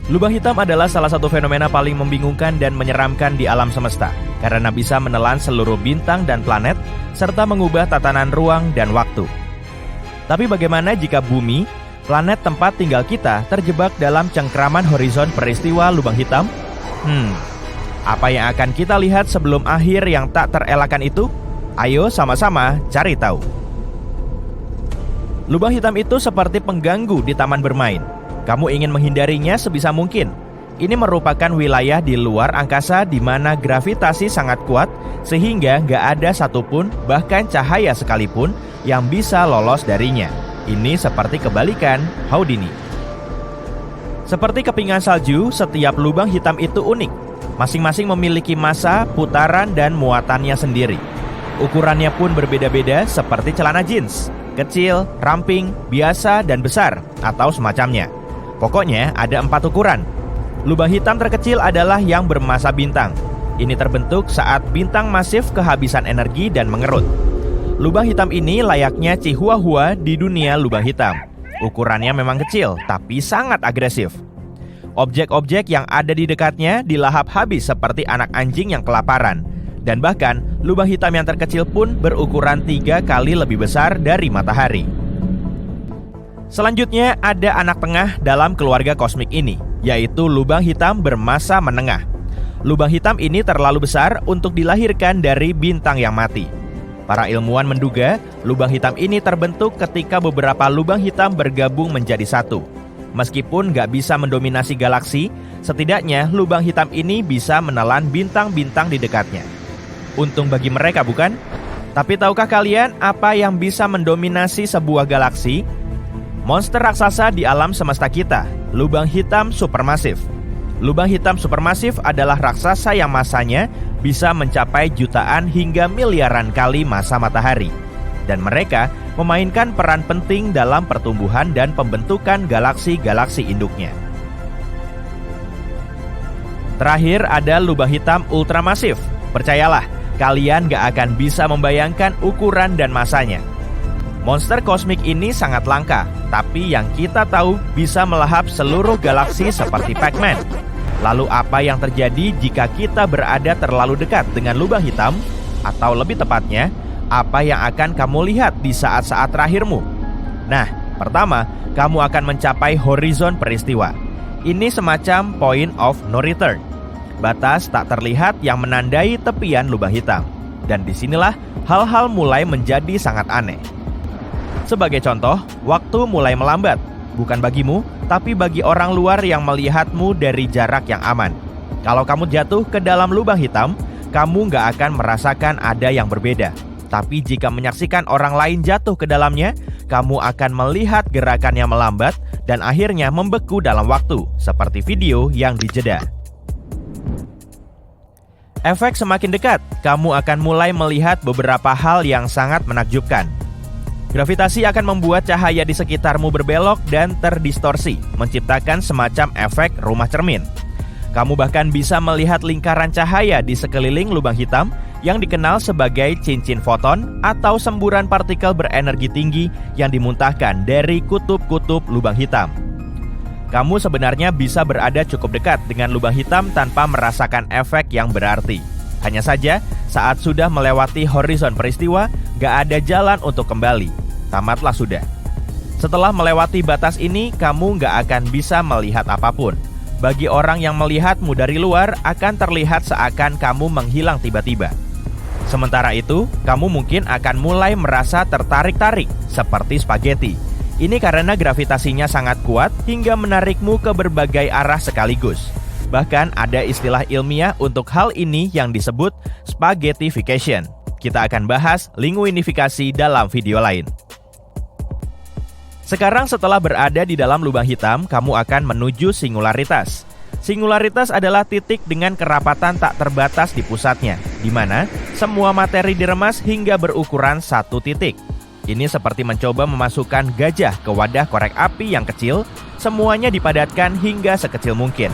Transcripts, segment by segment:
Lubang hitam adalah salah satu fenomena paling membingungkan dan menyeramkan di alam semesta, karena bisa menelan seluruh bintang dan planet, serta mengubah tatanan ruang dan waktu. Tapi bagaimana jika bumi, planet tempat tinggal kita, terjebak dalam cengkraman horizon peristiwa lubang hitam? Apa yang akan kita lihat sebelum akhir yang tak terelakkan itu? Ayo sama-sama cari tahu. Lubang hitam itu seperti pengganggu di taman bermain. Kamu ingin menghindarinya sebisa mungkin. Ini merupakan wilayah di luar angkasa di mana gravitasi sangat kuat, sehingga nggak ada satupun, bahkan cahaya sekalipun, yang bisa lolos darinya. Ini seperti kebalikan Houdini. Seperti kepingan salju, setiap lubang hitam itu unik. Masing-masing memiliki massa, putaran, dan muatannya sendiri. Ukurannya pun berbeda-beda seperti celana jeans, kecil, ramping, biasa, dan besar, atau semacamnya. Pokoknya ada 4 ukuran. Lubang hitam terkecil adalah yang bermassa bintang. Ini terbentuk saat bintang masif kehabisan energi dan mengerut. Lubang hitam ini layaknya Chihuahua di dunia lubang hitam. Ukurannya memang kecil, tapi sangat agresif. Objek-objek yang ada di dekatnya dilahap habis seperti anak anjing yang kelaparan. Dan bahkan, lubang hitam yang terkecil pun berukuran 3 kali lebih besar dari matahari. Selanjutnya ada anak tengah dalam keluarga kosmik ini, yaitu lubang hitam bermassa menengah. Lubang hitam ini terlalu besar untuk dilahirkan dari bintang yang mati. Para ilmuwan menduga lubang hitam ini terbentuk ketika beberapa lubang hitam bergabung menjadi satu. Meskipun nggak bisa mendominasi galaksi, setidaknya lubang hitam ini bisa menelan bintang-bintang di dekatnya. Untung bagi mereka, bukan? Tapi tahukah kalian apa yang bisa mendominasi sebuah galaksi? Monster raksasa di alam semesta kita, lubang hitam supermasif. Lubang hitam supermasif adalah raksasa yang massanya bisa mencapai jutaan hingga miliaran kali massa matahari. Dan mereka memainkan peran penting dalam pertumbuhan dan pembentukan galaksi-galaksi induknya. Terakhir ada lubang hitam ultramasif. Percayalah, kalian gak akan bisa membayangkan ukuran dan massanya. Monster kosmik ini sangat langka, tapi yang kita tahu bisa melahap seluruh galaksi seperti Pac-Man. Lalu apa yang terjadi jika kita berada terlalu dekat dengan lubang hitam? Atau lebih tepatnya, apa yang akan kamu lihat di saat-saat terakhirmu? Nah, pertama, kamu akan mencapai horizon peristiwa. Ini semacam point of no return. Batas tak terlihat yang menandai tepian lubang hitam. Dan disinilah hal-hal mulai menjadi sangat aneh. Sebagai contoh, waktu mulai melambat. Bukan bagimu, tapi bagi orang luar yang melihatmu dari jarak yang aman. Kalau kamu jatuh ke dalam lubang hitam, kamu nggak akan merasakan ada yang berbeda. Tapi jika menyaksikan orang lain jatuh ke dalamnya, kamu akan melihat gerakannya melambat dan akhirnya membeku dalam waktu, seperti video yang dijeda. Efek semakin dekat, kamu akan mulai melihat beberapa hal yang sangat menakjubkan. Gravitasi akan membuat cahaya di sekitarmu berbelok dan terdistorsi, menciptakan semacam efek rumah cermin. Kamu bahkan bisa melihat lingkaran cahaya di sekeliling lubang hitam yang dikenal sebagai cincin foton atau semburan partikel berenergi tinggi yang dimuntahkan dari kutub-kutub lubang hitam. Kamu sebenarnya bisa berada cukup dekat dengan lubang hitam tanpa merasakan efek yang berarti. Hanya saja, saat sudah melewati horizon peristiwa, gak ada jalan untuk kembali. Tamatlah sudah. Setelah melewati batas ini, kamu gak akan bisa melihat apapun. Bagi orang yang melihatmu dari luar, akan terlihat seakan kamu menghilang tiba-tiba. Sementara itu, kamu mungkin akan mulai merasa tertarik-tarik, seperti spaghetti. Ini karena gravitasinya sangat kuat hingga menarikmu ke berbagai arah sekaligus. Bahkan ada istilah ilmiah untuk hal ini yang disebut spaghettification. Kita akan bahas linguinifikasi dalam video lain. Sekarang setelah berada di dalam lubang hitam, kamu akan menuju singularitas. Singularitas adalah titik dengan kerapatan tak terbatas di pusatnya, di mana semua materi diremas hingga berukuran satu titik. Ini seperti mencoba memasukkan gajah ke wadah korek api yang kecil, semuanya dipadatkan hingga sekecil mungkin.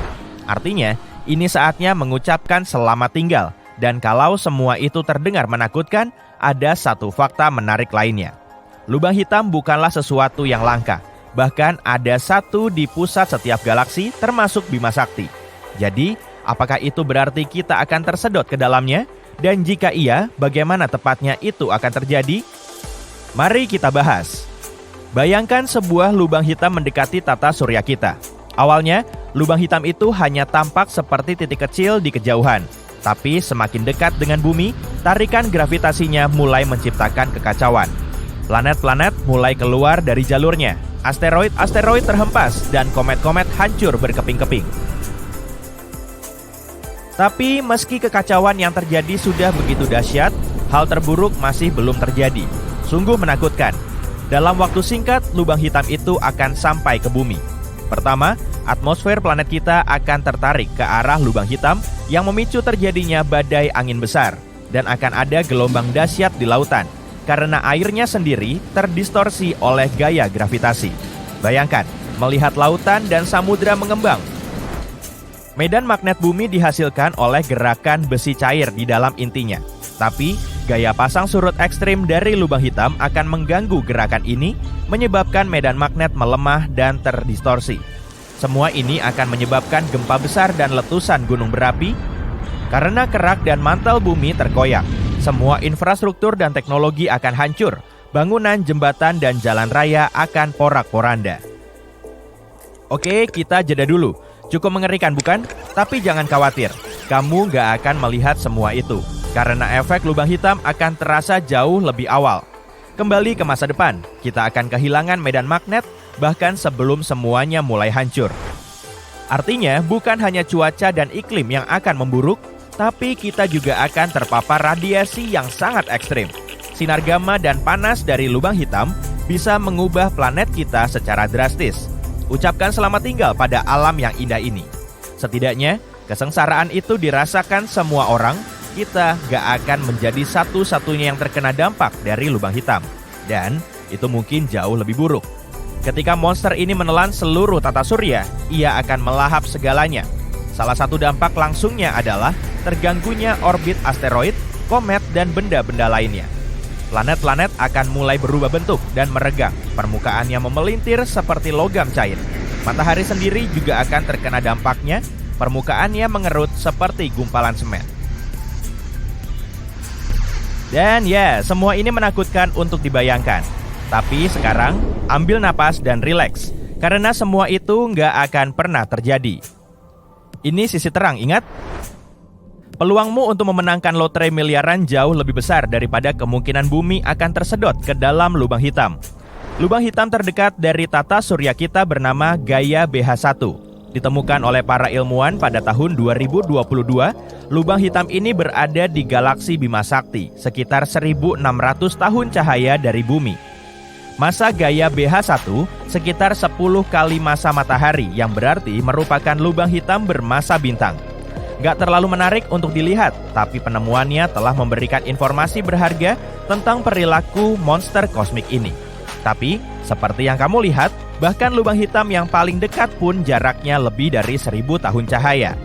Artinya, ini saatnya mengucapkan selamat tinggal. Dan kalau semua itu terdengar menakutkan, ada satu fakta menarik lainnya. Lubang hitam bukanlah sesuatu yang langka. Bahkan ada satu di pusat setiap galaksi termasuk Bima Sakti. Jadi, apakah itu berarti kita akan tersedot ke dalamnya? Dan jika iya, bagaimana tepatnya itu akan terjadi? Mari kita bahas. Bayangkan sebuah lubang hitam mendekati tata surya kita. Awalnya, lubang hitam itu hanya tampak seperti titik kecil di kejauhan. Tapi semakin dekat dengan bumi, tarikan gravitasinya mulai menciptakan kekacauan. Planet-planet mulai keluar dari jalurnya. Asteroid-asteroid terhempas dan komet-komet hancur berkeping-keping. Tapi meski kekacauan yang terjadi sudah begitu dahsyat, hal terburuk masih belum terjadi. Sungguh menakutkan. Dalam waktu singkat, lubang hitam itu akan sampai ke bumi. Pertama, atmosfer planet kita akan tertarik ke arah lubang hitam yang memicu terjadinya badai angin besar. Dan akan ada gelombang dahsyat di lautan, karena airnya sendiri terdistorsi oleh gaya gravitasi. Bayangkan, melihat lautan dan samudra mengembang. Medan magnet bumi dihasilkan oleh gerakan besi cair di dalam intinya. Tapi, gaya pasang surut ekstrim dari lubang hitam akan mengganggu gerakan ini, menyebabkan medan magnet melemah dan terdistorsi. Semua ini akan menyebabkan gempa besar dan letusan gunung berapi. Karena kerak dan mantel bumi terkoyak, semua infrastruktur dan teknologi akan hancur. Bangunan, jembatan, dan jalan raya akan porak-poranda. Oke, kita jeda dulu. Cukup mengerikan bukan? Tapi jangan khawatir, kamu gak akan melihat semua itu. Karena efek lubang hitam akan terasa jauh lebih awal. Kembali ke masa depan, kita akan kehilangan medan magnet bahkan sebelum semuanya mulai hancur. Artinya, bukan hanya cuaca dan iklim yang akan memburuk, tapi kita juga akan terpapar radiasi yang sangat ekstrim. Sinar gamma dan panas dari lubang hitam bisa mengubah planet kita secara drastis. Ucapkan selamat tinggal pada alam yang indah ini. Setidaknya, kesengsaraan itu dirasakan semua orang. Kita gak akan menjadi satu-satunya yang terkena dampak dari lubang hitam. Dan itu mungkin jauh lebih buruk. Ketika monster ini menelan seluruh tata surya, ia akan melahap segalanya. Salah satu dampak langsungnya adalah terganggunya orbit asteroid, komet, dan benda-benda lainnya. Planet-planet akan mulai berubah bentuk dan meregang. Permukaannya memelintir seperti logam cair. Matahari sendiri juga akan terkena dampaknya. Permukaannya mengerut seperti gumpalan semen. Dan ya, semua ini menakutkan untuk dibayangkan. Tapi sekarang, ambil napas dan rileks. Karena semua itu nggak akan pernah terjadi. Ini sisi terang, ingat? Peluangmu untuk memenangkan lotre miliaran jauh lebih besar daripada kemungkinan bumi akan tersedot ke dalam lubang hitam. Lubang hitam terdekat dari tata surya kita bernama Gaia BH1. Ditemukan oleh para ilmuwan pada tahun 2022, lubang hitam ini berada di galaksi Bima Sakti, sekitar 1.600 tahun cahaya dari bumi. Masa Gaia BH1 sekitar 10 kali masa matahari, yang berarti merupakan lubang hitam bermassa bintang. Gak terlalu menarik untuk dilihat, tapi penemuannya telah memberikan informasi berharga tentang perilaku monster kosmik ini. Tapi, seperti yang kamu lihat, bahkan lubang hitam yang paling dekat pun jaraknya lebih dari 1.000 tahun cahaya.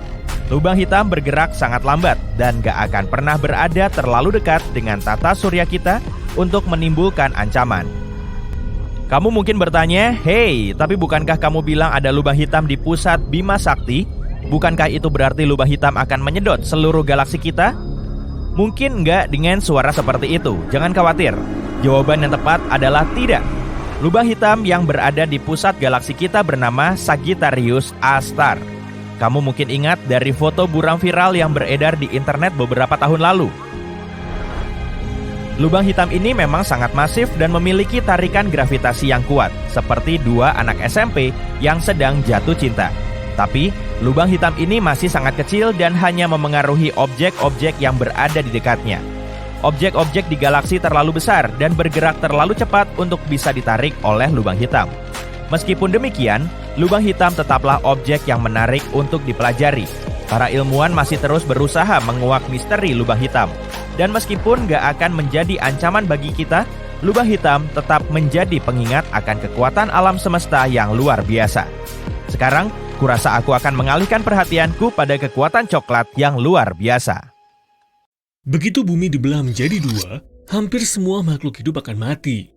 Lubang hitam bergerak sangat lambat dan gak akan pernah berada terlalu dekat dengan tata surya kita untuk menimbulkan ancaman. Kamu mungkin bertanya, "Hey, tapi bukankah kamu bilang ada lubang hitam di pusat Bima Sakti? Bukankah itu berarti lubang hitam akan menyedot seluruh galaksi kita?" Mungkin enggak dengan suara seperti itu. Jangan khawatir. Jawaban yang tepat adalah tidak. Lubang hitam yang berada di pusat galaksi kita bernama Sagittarius A-Star. Kamu mungkin ingat dari foto buram viral yang beredar di internet beberapa tahun lalu. Lubang hitam ini memang sangat masif dan memiliki tarikan gravitasi yang kuat, seperti dua anak SMP yang sedang jatuh cinta. Tapi, lubang hitam ini masih sangat kecil dan hanya memengaruhi objek-objek yang berada di dekatnya. Objek-objek di galaksi terlalu besar dan bergerak terlalu cepat untuk bisa ditarik oleh lubang hitam. Meskipun demikian, lubang hitam tetaplah objek yang menarik untuk dipelajari. Para ilmuwan masih terus berusaha menguak misteri lubang hitam. Dan meskipun gak akan menjadi ancaman bagi kita, lubang hitam tetap menjadi pengingat akan kekuatan alam semesta yang luar biasa. Sekarang, kurasa aku akan mengalihkan perhatianku pada kekuatan coklat yang luar biasa. Begitu bumi dibelah menjadi dua, hampir semua makhluk hidup akan mati.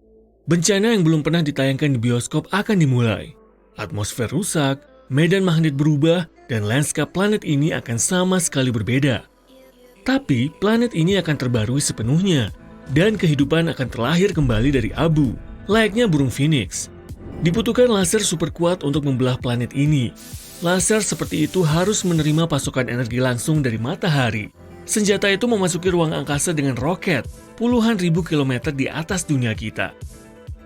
Bencana yang belum pernah ditayangkan di bioskop akan dimulai. Atmosfer rusak, medan magnet berubah, dan lanskap planet ini akan sama sekali berbeda. Tapi planet ini akan terbarui sepenuhnya, dan kehidupan akan terlahir kembali dari abu, layaknya burung phoenix. Dibutuhkan laser super kuat untuk membelah planet ini. Laser seperti itu harus menerima pasokan energi langsung dari matahari. Senjata itu memasuki ruang angkasa dengan roket, puluhan ribu kilometer di atas dunia kita.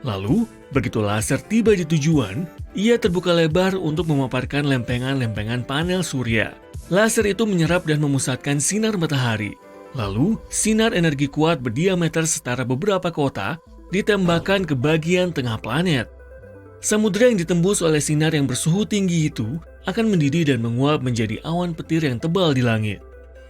Lalu, begitu laser tiba di tujuan, ia terbuka lebar untuk memaparkan lempengan-lempengan panel surya. Laser itu menyerap dan memusatkan sinar matahari. Lalu, sinar energi kuat berdiameter setara beberapa kota ditembakkan ke bagian tengah planet. Samudera yang ditembus oleh sinar yang bersuhu tinggi itu akan mendidih dan menguap menjadi awan petir yang tebal di langit.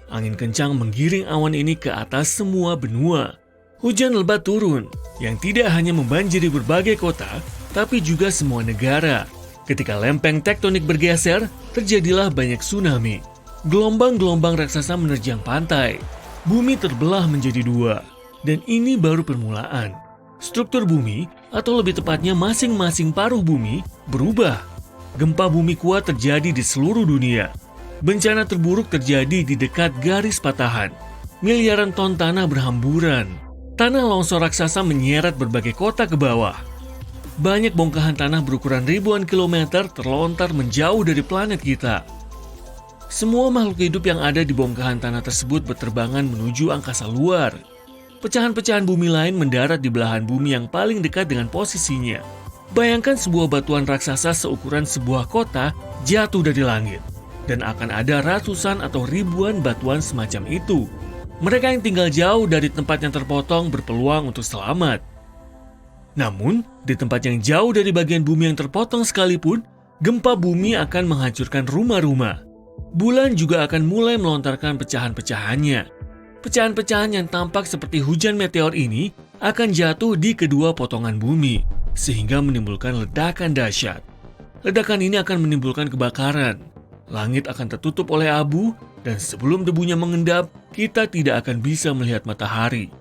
Angin kencang menggiring awan ini ke atas semua benua. Hujan lebat turun, yang tidak hanya membanjiri berbagai kota, tapi juga semua negara. Ketika lempeng tektonik bergeser, terjadilah banyak tsunami. Gelombang-gelombang raksasa menerjang pantai. Bumi terbelah menjadi dua, dan ini baru permulaan. Struktur bumi, atau lebih tepatnya masing-masing paruh bumi, berubah. Gempa bumi kuat terjadi di seluruh dunia. Bencana terburuk terjadi di dekat garis patahan. Miliaran ton tanah berhamburan. Tanah longsor raksasa menyeret berbagai kota ke bawah. Banyak bongkahan tanah berukuran ribuan kilometer terlontar menjauh dari planet kita. Semua makhluk hidup yang ada di bongkahan tanah tersebut berterbangan menuju angkasa luar. Pecahan-pecahan bumi lain mendarat di belahan bumi yang paling dekat dengan posisinya. Bayangkan sebuah batuan raksasa seukuran sebuah kota jatuh dari langit. Dan akan ada ratusan atau ribuan batuan semacam itu. Mereka yang tinggal jauh dari tempat yang terpotong berpeluang untuk selamat. Namun, di tempat yang jauh dari bagian bumi yang terpotong sekalipun, gempa bumi akan menghancurkan rumah-rumah. Bulan juga akan mulai melontarkan pecahan-pecahannya. Pecahan-pecahan yang tampak seperti hujan meteor ini akan jatuh di kedua potongan bumi, sehingga menimbulkan ledakan dahsyat. Ledakan ini akan menimbulkan kebakaran. Langit akan tertutup oleh abu, dan sebelum debunya mengendap, kita tidak akan bisa melihat matahari.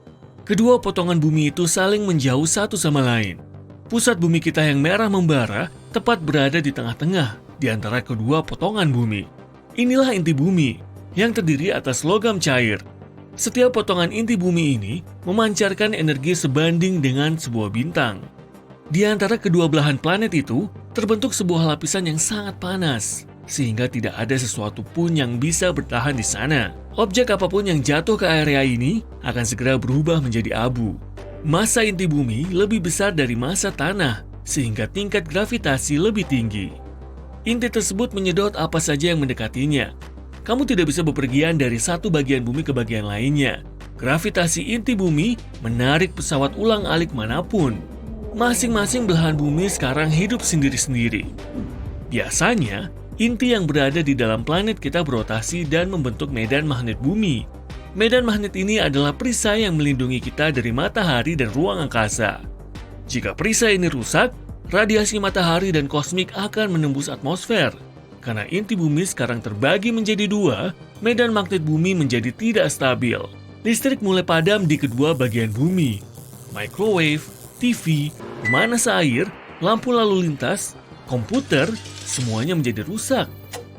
Kedua potongan bumi itu saling menjauh satu sama lain. Pusat bumi kita yang merah membara tepat berada di tengah-tengah di antara kedua potongan bumi. Inilah inti bumi, yang terdiri atas logam cair. Setiap potongan inti bumi ini memancarkan energi sebanding dengan sebuah bintang. Di antara kedua belahan planet itu, terbentuk sebuah lapisan yang sangat panas, sehingga tidak ada sesuatu pun yang bisa bertahan di sana. Objek apapun yang jatuh ke area ini akan segera berubah menjadi abu. Massa inti bumi lebih besar dari massa tanah, sehingga tingkat gravitasi lebih tinggi. Inti tersebut menyedot apa saja yang mendekatinya. Kamu tidak bisa bepergian dari satu bagian bumi ke bagian lainnya. Gravitasi inti bumi menarik pesawat ulang-alik manapun. Masing-masing belahan bumi sekarang hidup sendiri-sendiri. Biasanya, inti yang berada di dalam planet kita berotasi dan membentuk medan magnet bumi. Medan magnet ini adalah perisai yang melindungi kita dari matahari dan ruang angkasa. Jika perisai ini rusak, radiasi matahari dan kosmik akan menembus atmosfer. Karena inti bumi sekarang terbagi menjadi dua, medan magnet bumi menjadi tidak stabil. Listrik mulai padam di kedua bagian bumi. Microwave, TV, pemanas air, lampu lalu lintas, komputer, semuanya menjadi rusak.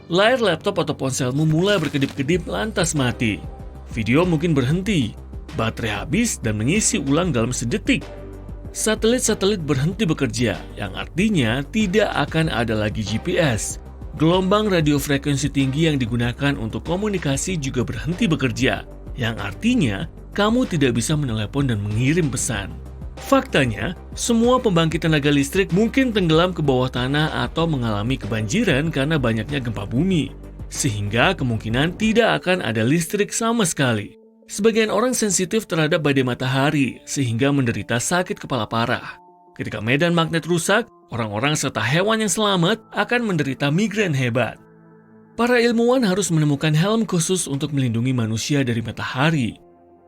Layar laptop atau ponselmu mulai berkedip-kedip lantas mati. Video mungkin berhenti, baterai habis dan mengisi ulang dalam sedetik. Satelit-satelit berhenti bekerja, yang artinya tidak akan ada lagi GPS. Gelombang radio frekuensi tinggi yang digunakan untuk komunikasi juga berhenti bekerja, yang artinya kamu tidak bisa menelepon dan mengirim pesan. Faktanya, semua pembangkit tenaga listrik mungkin tenggelam ke bawah tanah atau mengalami kebanjiran karena banyaknya gempa bumi, sehingga kemungkinan tidak akan ada listrik sama sekali. Sebagian orang sensitif terhadap badai matahari, sehingga menderita sakit kepala parah. Ketika medan magnet rusak, orang-orang serta hewan yang selamat akan menderita migrain hebat. Para ilmuwan harus menemukan helm khusus untuk melindungi manusia dari matahari.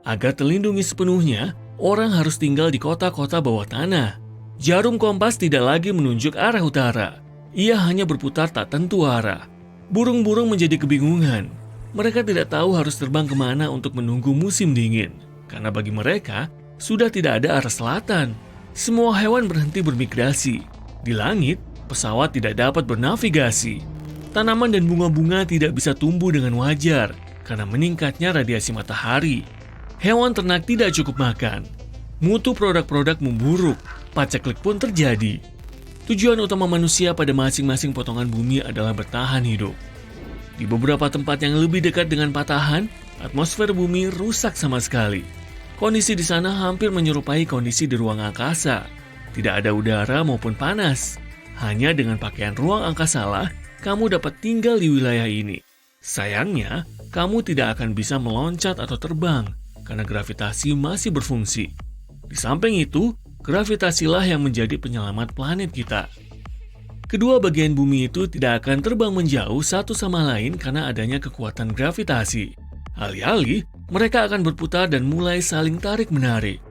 Agar terlindungi sepenuhnya, orang harus tinggal di kota-kota bawah tanah. Jarum kompas tidak lagi menunjuk arah utara. Ia hanya berputar tak tentu arah. Burung-burung menjadi kebingungan. Mereka tidak tahu harus terbang kemana untuk menunggu musim dingin. Karena bagi mereka, sudah tidak ada arah selatan. semua hewan berhenti bermigrasi. Di langit, pesawat tidak dapat bernavigasi. Tanaman dan bunga-bunga tidak bisa tumbuh dengan wajar karena meningkatnya radiasi matahari. Hewan ternak tidak cukup makan. Mutu produk-produk memburuk, paceklik pun terjadi. Tujuan utama manusia pada masing-masing potongan bumi adalah bertahan hidup. Di beberapa tempat yang lebih dekat dengan patahan, atmosfer bumi rusak sama sekali. Kondisi di sana hampir menyerupai kondisi di ruang angkasa. Tidak ada udara maupun panas. Hanya dengan pakaian ruang angkasalah, kamu dapat tinggal di wilayah ini. Sayangnya, kamu tidak akan bisa meloncat atau terbang karena gravitasi masih berfungsi. Di samping itu, gravitasilah yang menjadi penyelamat planet kita. Kedua bagian bumi itu tidak akan terbang menjauh satu sama lain karena adanya kekuatan gravitasi. Alih-alih, mereka akan berputar dan mulai saling tarik-menarik.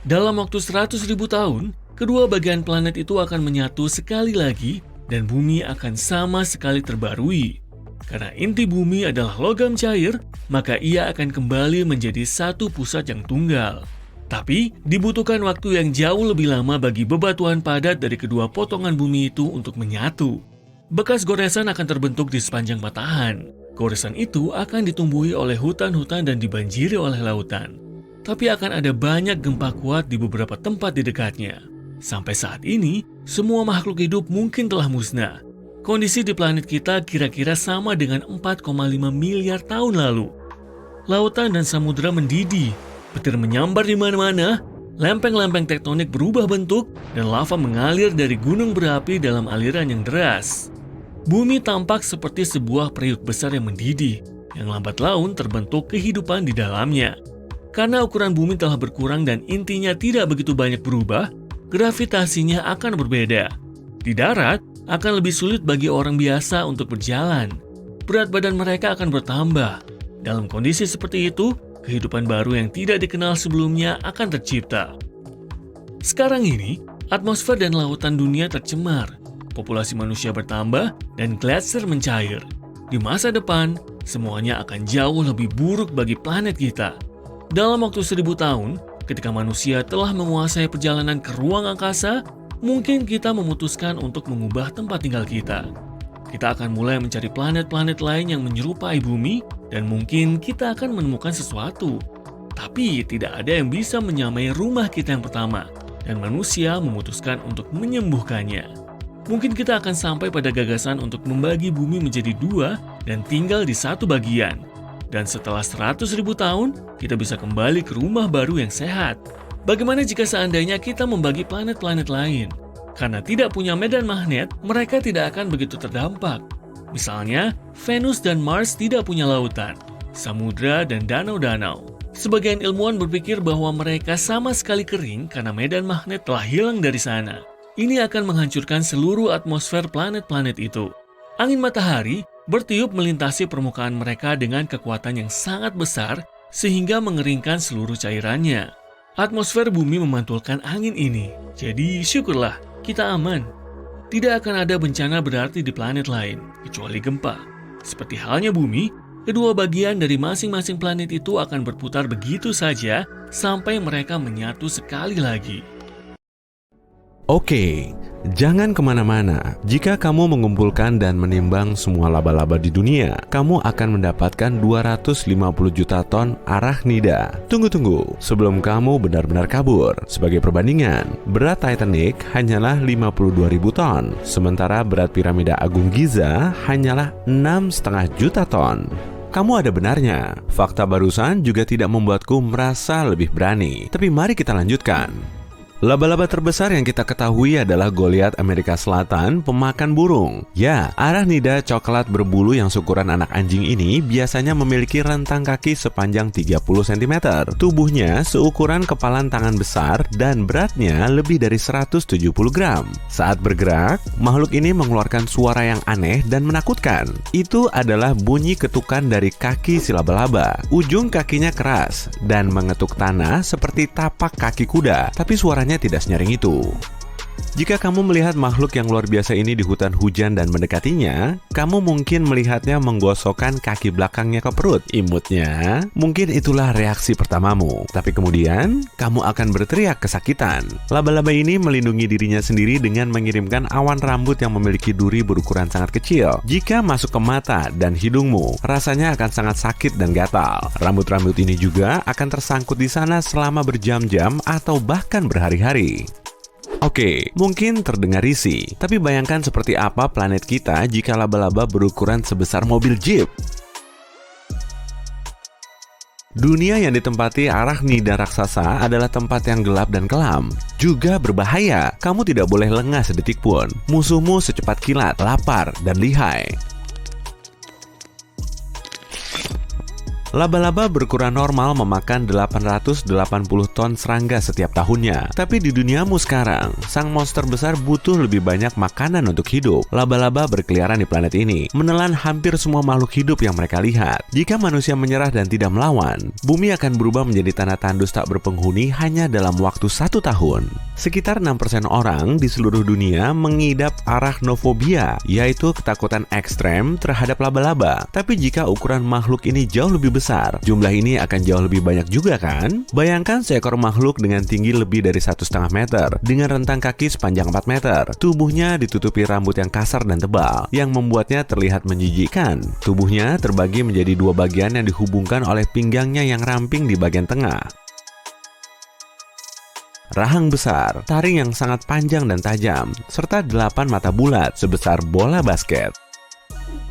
Dalam waktu 100.000 tahun, kedua bagian planet itu akan menyatu sekali lagi dan bumi akan sama sekali terbarui. Karena inti bumi adalah logam cair, maka ia akan kembali menjadi satu pusat yang tunggal. Tapi, dibutuhkan waktu yang jauh lebih lama bagi bebatuan padat dari kedua potongan bumi itu untuk menyatu. Bekas goresan akan terbentuk di sepanjang patahan. Goresan itu akan ditumbuhi oleh hutan-hutan dan dibanjiri oleh lautan. Tapi akan ada banyak gempa kuat di beberapa tempat di dekatnya. Sampai saat ini, semua makhluk hidup mungkin telah musnah. Kondisi di planet kita kira-kira sama dengan 4,5 miliar tahun lalu. Lautan dan samudera mendidih. Petir menyambar di mana-mana, lempeng-lempeng tektonik berubah bentuk, dan lava mengalir dari gunung berapi dalam aliran yang deras. Bumi tampak seperti sebuah periuk besar yang mendidih, yang lambat laun terbentuk kehidupan di dalamnya. Karena ukuran bumi telah berkurang dan intinya tidak begitu banyak berubah, gravitasinya akan berbeda. Di darat, akan lebih sulit bagi orang biasa untuk berjalan. Berat badan mereka akan bertambah. Dalam kondisi seperti itu, kehidupan baru yang tidak dikenal sebelumnya akan tercipta. Sekarang ini, atmosfer dan lautan dunia tercemar, populasi manusia bertambah, dan gletser mencair. Di masa depan, semuanya akan jauh lebih buruk bagi planet kita. Dalam waktu 1000 tahun, ketika manusia telah menguasai perjalanan ke ruang angkasa, mungkin kita memutuskan untuk mengubah tempat tinggal kita. Kita akan mulai mencari planet-planet lain yang menyerupai bumi, dan mungkin kita akan menemukan sesuatu. Tapi tidak ada yang bisa menyamai rumah kita yang pertama, dan manusia memutuskan untuk menyembuhkannya. Mungkin kita akan sampai pada gagasan untuk membagi bumi menjadi 2 dan tinggal di satu bagian. Dan setelah 100.000 tahun, kita bisa kembali ke rumah baru yang sehat. Bagaimana jika seandainya kita membagi planet-planet lain? Karena tidak punya medan magnet, mereka tidak akan begitu terdampak. Misalnya, Venus dan Mars tidak punya lautan, samudra, dan danau-danau. Sebagian ilmuwan berpikir bahwa mereka sama sekali kering karena medan magnet telah hilang dari sana. Ini akan menghancurkan seluruh atmosfer planet-planet itu. Angin matahari bertiup melintasi permukaan mereka dengan kekuatan yang sangat besar sehingga mengeringkan seluruh cairannya. Atmosfer bumi memantulkan angin ini, jadi syukurlah kita aman. Tidak akan ada bencana berarti di planet lain, kecuali gempa. Seperti halnya bumi, kedua bagian dari masing-masing planet itu akan berputar begitu saja sampai mereka menyatu sekali lagi. Oke, jangan kemana-mana. Jika kamu mengumpulkan dan menimbang semua laba-laba di dunia, kamu akan mendapatkan 250 juta ton arachnida. Tunggu, sebelum kamu benar-benar kabur. Sebagai perbandingan, berat Titanic hanyalah 52.000 ton, sementara berat piramida Agung Giza hanyalah 6,5 juta ton. Kamu ada benarnya. Fakta barusan juga tidak membuatku merasa lebih berani. Tapi mari kita lanjutkan. Laba-laba terbesar yang kita ketahui adalah Goliath Amerika Selatan, pemakan burung. Ya, arachnida coklat berbulu yang seukuran anak anjing ini biasanya memiliki rentang kaki sepanjang 30 cm. Tubuhnya seukuran kepalan tangan besar dan beratnya lebih dari 170 gram. Saat bergerak, makhluk ini mengeluarkan suara yang aneh dan menakutkan. Itu adalah bunyi ketukan dari kaki si laba-laba. Ujung kakinya keras dan mengetuk tanah seperti tapak kaki kuda, tapi suaranya tidak senyaring itu. Jika kamu melihat makhluk yang luar biasa ini di hutan hujan dan mendekatinya, kamu mungkin melihatnya menggosokkan kaki belakangnya ke perut. Imutnya, mungkin itulah reaksi pertamamu. Tapi kemudian, kamu akan berteriak kesakitan. Laba-laba ini melindungi dirinya sendiri dengan mengirimkan awan rambut yang memiliki duri berukuran sangat kecil. Jika masuk ke mata dan hidungmu, rasanya akan sangat sakit dan gatal. Rambut-rambut ini juga akan tersangkut di sana selama berjam-jam atau bahkan berhari-hari. Oke, mungkin terdengar risih, tapi bayangkan seperti apa planet kita jika laba-laba berukuran sebesar mobil Jeep. Dunia yang ditempati arachnida raksasa adalah tempat yang gelap dan kelam, juga berbahaya. Kamu tidak boleh lengah sedetik pun. Musuhmu secepat kilat, lapar, dan lihai. Laba-laba berukuran normal memakan 880 ton serangga setiap tahunnya. Tapi di duniamu sekarang, sang monster besar butuh lebih banyak makanan untuk hidup. Laba-laba berkeliaran di planet ini, menelan hampir semua makhluk hidup yang mereka lihat. Jika manusia menyerah dan tidak melawan, bumi akan berubah menjadi tanah tandus tak berpenghuni hanya dalam waktu 1 tahun. Sekitar 6% orang di seluruh dunia mengidap arachnofobia, yaitu ketakutan ekstrem terhadap laba-laba. Tapi jika ukuran makhluk ini jauh lebih besar, jumlah ini akan jauh lebih banyak juga kan? Bayangkan seekor makhluk dengan tinggi lebih dari 1,5 meter, dengan rentang kaki sepanjang 4 meter. Tubuhnya ditutupi rambut yang kasar dan tebal, yang membuatnya terlihat menjijikkan. Tubuhnya terbagi menjadi 2 bagian yang dihubungkan oleh pinggangnya yang ramping di bagian tengah. Rahang besar, taring yang sangat panjang dan tajam, serta 8 mata bulat sebesar bola basket.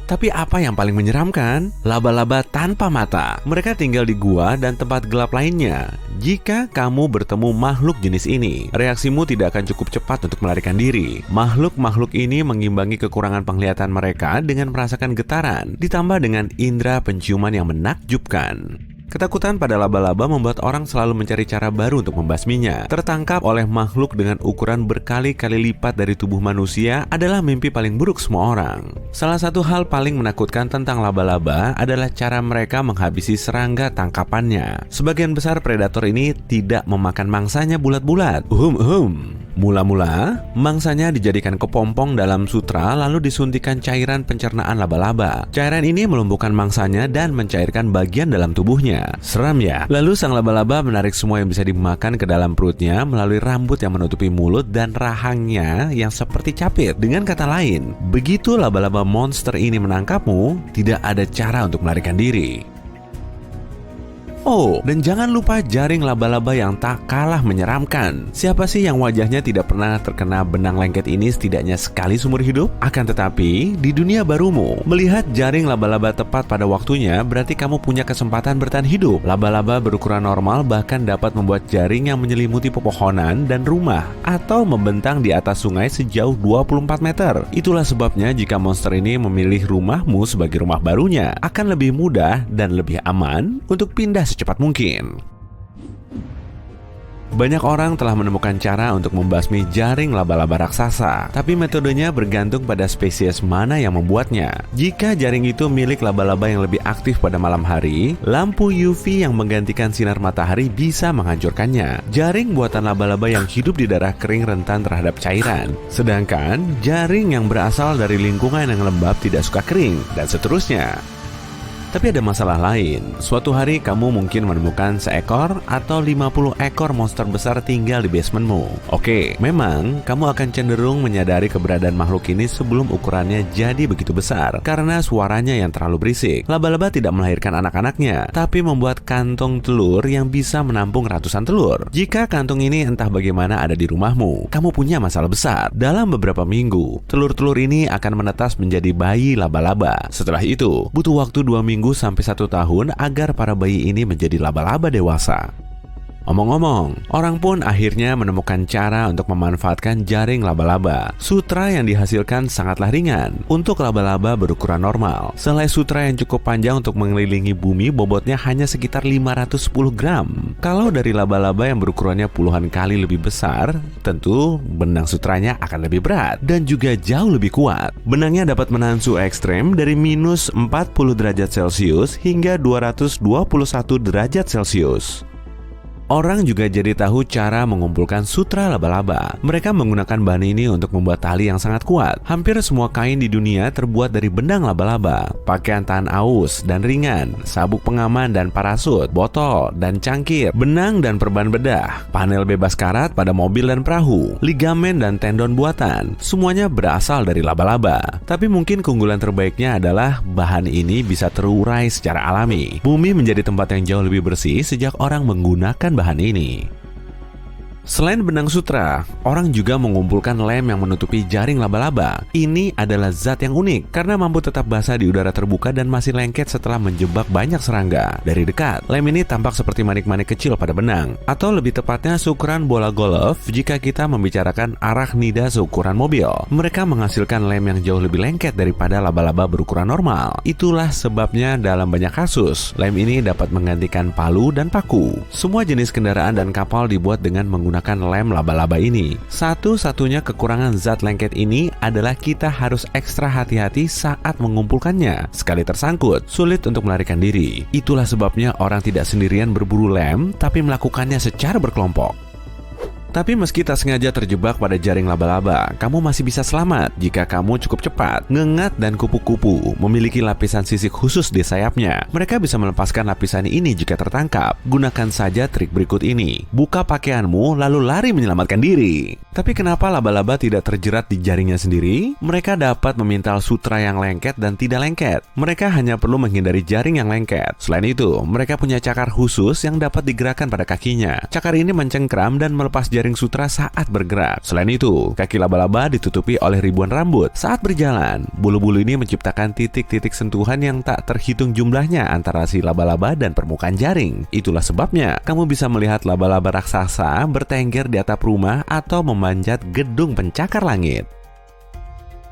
Tapi apa yang paling menyeramkan? Laba-laba tanpa mata. Mereka tinggal di gua dan tempat gelap lainnya. Jika kamu bertemu makhluk jenis ini, reaksimu tidak akan cukup cepat untuk melarikan diri. Makhluk-makhluk ini mengimbangi kekurangan penglihatan mereka dengan merasakan getaran, ditambah dengan indera penciuman yang menakjubkan. Ketakutan pada laba-laba membuat orang selalu mencari cara baru untuk membasminya. Tertangkap oleh makhluk dengan ukuran berkali-kali lipat dari tubuh manusia adalah mimpi paling buruk semua orang. Salah satu hal paling menakutkan tentang laba-laba adalah cara mereka menghabisi serangga tangkapannya. Sebagian besar predator ini tidak memakan mangsanya bulat-bulat. Mula-mula, mangsanya dijadikan kepompong dalam sutra lalu disuntikan cairan pencernaan laba-laba. Cairan ini melumpuhkan mangsanya dan mencairkan bagian dalam tubuhnya. Seram ya? Lalu sang laba-laba menarik semua yang bisa dimakan ke dalam perutnya melalui rambut yang menutupi mulut dan rahangnya yang seperti capit. Dengan kata lain, begitu laba-laba monster ini menangkapmu, tidak ada cara untuk melarikan diri. Oh, dan jangan lupa jaring laba-laba yang tak kalah menyeramkan. Siapa sih yang wajahnya tidak pernah terkena benang lengket ini setidaknya sekali seumur hidup? Akan tetapi, di dunia barumu, melihat jaring laba-laba tepat pada waktunya berarti kamu punya kesempatan bertahan hidup. Laba-laba berukuran normal bahkan dapat membuat jaring yang menyelimuti pepohonan dan rumah atau membentang di atas sungai sejauh 24 meter. Itulah sebabnya jika monster ini memilih rumahmu sebagai rumah barunya, akan lebih mudah dan lebih aman untuk pindah secepat mungkin. Banyak orang telah menemukan cara untuk membasmi jaring laba-laba raksasa, tapi metodenya bergantung pada spesies mana yang membuatnya. Jika jaring itu milik laba-laba yang lebih aktif pada malam hari, lampu UV yang menggantikan sinar matahari bisa menghancurkannya. Jaring buatan laba-laba yang hidup di daerah kering rentan terhadap cairan, sedangkan jaring yang berasal dari lingkungan yang lembab tidak suka kering, dan seterusnya. Tapi ada masalah lain. Suatu hari kamu mungkin menemukan seekor atau 50 ekor monster besar tinggal di basementmu. Oke, memang kamu akan cenderung menyadari keberadaan makhluk ini sebelum ukurannya jadi begitu besar karena suaranya yang terlalu berisik. Laba-laba tidak melahirkan anak-anaknya, tapi membuat kantong telur yang bisa menampung ratusan telur. Jika kantong ini entah bagaimana ada di rumahmu, kamu punya masalah besar. Dalam beberapa minggu, telur-telur ini akan menetas menjadi bayi laba-laba. Setelah itu, butuh waktu 2 minggu sampai 1 tahun agar para bayi ini menjadi laba-laba dewasa. Omong-omong, orang pun akhirnya menemukan cara untuk memanfaatkan jaring laba-laba. Sutra yang dihasilkan sangatlah ringan untuk laba-laba berukuran normal. Selai sutra yang cukup panjang untuk mengelilingi bumi bobotnya hanya sekitar 510 gram. Kalau dari laba-laba yang berukurannya puluhan kali lebih besar, tentu benang sutranya akan lebih berat dan juga jauh lebih kuat. Benangnya dapat menahan suhu ekstrem dari minus 40 derajat Celcius hingga 221 derajat Celcius. Orang juga jadi tahu cara mengumpulkan sutra laba-laba. Mereka menggunakan bahan ini untuk membuat tali yang sangat kuat. Hampir semua kain di dunia terbuat dari benang laba-laba. Pakaian tahan aus dan ringan, sabuk pengaman dan parasut, botol dan cangkir, benang dan perban bedah, panel bebas karat pada mobil dan perahu, ligamen dan tendon buatan. Semuanya berasal dari laba-laba. Tapi mungkin keunggulan terbaiknya adalah bahan ini bisa terurai secara alami. Bumi menjadi tempat yang jauh lebih bersih sejak orang menggunakan bahan ini. Selain benang sutra, orang juga mengumpulkan lem yang menutupi jaring laba-laba. Ini adalah zat yang unik karena mampu tetap basah di udara terbuka dan masih lengket setelah menjebak banyak serangga. Dari dekat, lem ini tampak seperti manik-manik kecil pada benang, atau lebih tepatnya seukuran bola golf jika kita membicarakan arachnida seukuran mobil. Mereka menghasilkan lem yang jauh lebih lengket daripada laba-laba berukuran normal. Itulah sebabnya dalam banyak kasus, lem ini dapat menggantikan palu dan paku. Semua jenis kendaraan dan kapal dibuat dengan menggunakan lem laba-laba ini. Satu-satunya kekurangan zat lengket ini adalah kita harus ekstra hati-hati saat mengumpulkannya. Sekali tersangkut, sulit untuk melarikan diri. Itulah sebabnya orang tidak sendirian berburu lem, tapi melakukannya secara berkelompok. Tapi meski tak sengaja terjebak pada jaring laba-laba, kamu masih bisa selamat jika kamu cukup cepat. Ngengat dan kupu-kupu memiliki lapisan sisik khusus di sayapnya. Mereka bisa melepaskan lapisan ini jika tertangkap. Gunakan saja trik berikut ini. Buka pakaianmu lalu lari menyelamatkan diri. Tapi kenapa laba-laba tidak terjerat di jaringnya sendiri? Mereka dapat memintal sutra yang lengket dan tidak lengket. Mereka hanya perlu menghindari jaring yang lengket. Selain itu, mereka punya cakar khusus yang dapat digerakkan pada kakinya. Cakar ini mencengkram dan melepas jaring sutra saat bergerak. Selain itu, kaki laba-laba ditutupi oleh ribuan rambut. Saat berjalan, bulu-bulu ini menciptakan titik-titik sentuhan yang tak terhitung jumlahnya antara si laba-laba dan permukaan jaring. Itulah sebabnya kamu bisa melihat laba-laba raksasa bertengger di atap rumah atau memanjat gedung pencakar langit.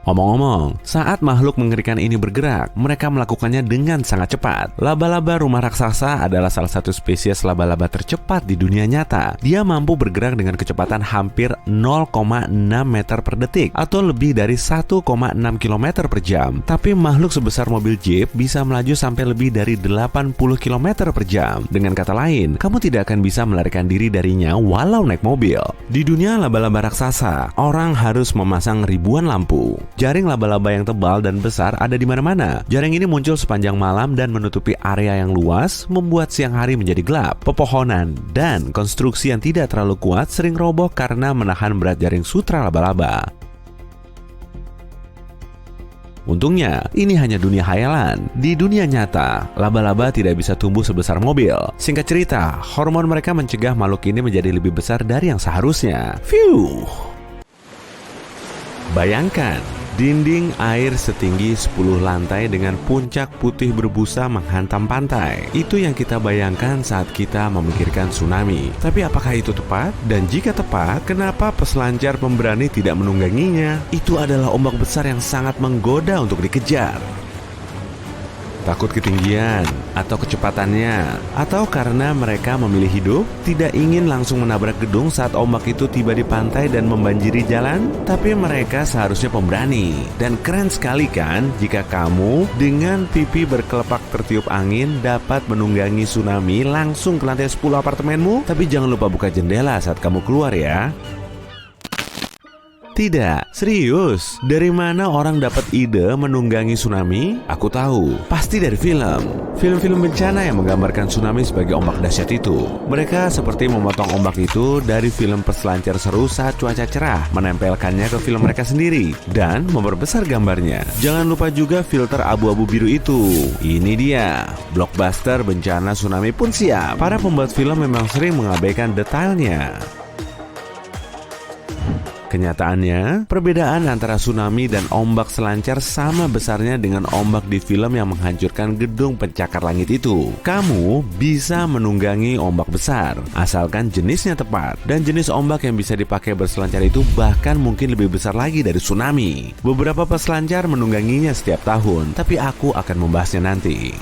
Ngomong-ngomong, saat makhluk mengerikan ini bergerak, mereka melakukannya dengan sangat cepat. Laba-laba rumah raksasa adalah salah satu spesies laba-laba tercepat di dunia nyata. Dia mampu bergerak dengan kecepatan hampir 0,6 meter per detik atau lebih dari 1,6 km per jam. Tapi makhluk sebesar mobil jeep bisa melaju sampai lebih dari 80 km per jam. Dengan kata lain, kamu tidak akan bisa melarikan diri darinya walau naik mobil. Di dunia laba-laba raksasa, orang harus memasang ribuan lampu. Jaring laba-laba yang tebal dan besar ada di mana-mana. Jaring ini muncul sepanjang malam dan menutupi area yang luas, membuat siang hari menjadi gelap. Pepohonan dan konstruksi yang tidak terlalu kuat sering roboh karena menahan berat jaring sutra laba-laba. Untungnya, ini hanya dunia hayalan. Di dunia nyata, laba-laba tidak bisa tumbuh sebesar mobil. Singkat cerita, hormon mereka mencegah makhluk ini menjadi lebih besar dari yang seharusnya. Phew! Bayangkan, dinding air setinggi 10 lantai dengan puncak putih berbusa menghantam pantai. Itu yang kita bayangkan saat kita memikirkan tsunami. Tapi apakah itu tepat? Dan jika tepat, kenapa peselancar pemberani tidak menungganginya? Itu adalah ombak besar yang sangat menggoda untuk dikejar. Takut ketinggian, atau kecepatannya, atau karena mereka memilih hidup, tidak ingin langsung menabrak gedung saat ombak itu tiba di pantai dan membanjiri jalan. Tapi mereka seharusnya pemberani. Dan keren sekali kan jika kamu dengan pipi berkelepak tertiup angin dapat menunggangi tsunami langsung ke lantai 10 apartemenmu. Tapi jangan lupa buka jendela saat kamu keluar ya. Tidak, serius. Dari mana orang dapat ide menunggangi tsunami? Aku tahu, pasti dari film. Film-film bencana yang menggambarkan tsunami sebagai ombak dahsyat itu. Mereka seperti memotong ombak itu dari film peselancar seru saat cuaca cerah, menempelkannya ke film mereka sendiri, dan memperbesar gambarnya. Jangan lupa juga filter abu-abu biru itu. Ini dia, blockbuster bencana tsunami pun siap. Para pembuat film memang sering mengabaikan detailnya. Kenyataannya, perbedaan antara tsunami dan ombak selancar sama besarnya dengan ombak di film yang menghancurkan gedung pencakar langit itu. Kamu bisa menunggangi ombak besar, asalkan jenisnya tepat. Dan jenis ombak yang bisa dipakai berselancar itu bahkan mungkin lebih besar lagi dari tsunami. Beberapa peselancar menungganginya setiap tahun, tapi aku akan membahasnya nanti.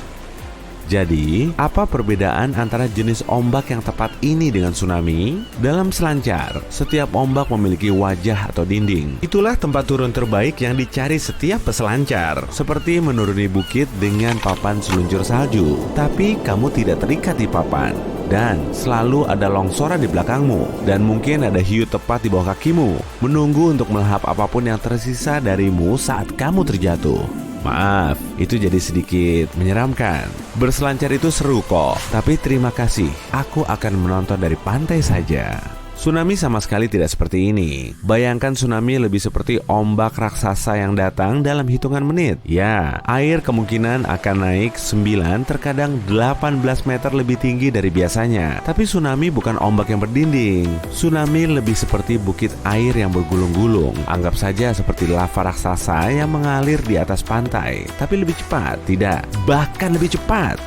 Jadi, apa perbedaan antara jenis ombak yang tepat ini dengan tsunami? Dalam selancar, setiap ombak memiliki wajah atau dinding. Itulah tempat turun terbaik yang dicari setiap peselancar. Seperti menuruni bukit dengan papan seluncur salju. Tapi kamu tidak terikat di papan. dan selalu ada longsoran di belakangmu, dan mungkin ada hiu tepat di bawah kakimu, menunggu untuk melahap apapun yang tersisa darimu saat kamu terjatuh. Maaf, itu jadi sedikit menyeramkan. Berselancar itu seru kok, tapi terima kasih, aku akan menonton dari pantai saja. Tsunami sama sekali tidak seperti ini. Bayangkan tsunami lebih seperti ombak raksasa yang datang dalam hitungan menit. Ya, air kemungkinan akan naik 9 terkadang 18 meter lebih tinggi dari biasanya. Tapi tsunami bukan ombak yang berdinding. Tsunami lebih seperti bukit air yang bergulung-gulung. Anggap saja seperti lava raksasa yang mengalir di atas pantai. Tapi lebih cepat, tidak, bahkan lebih cepat.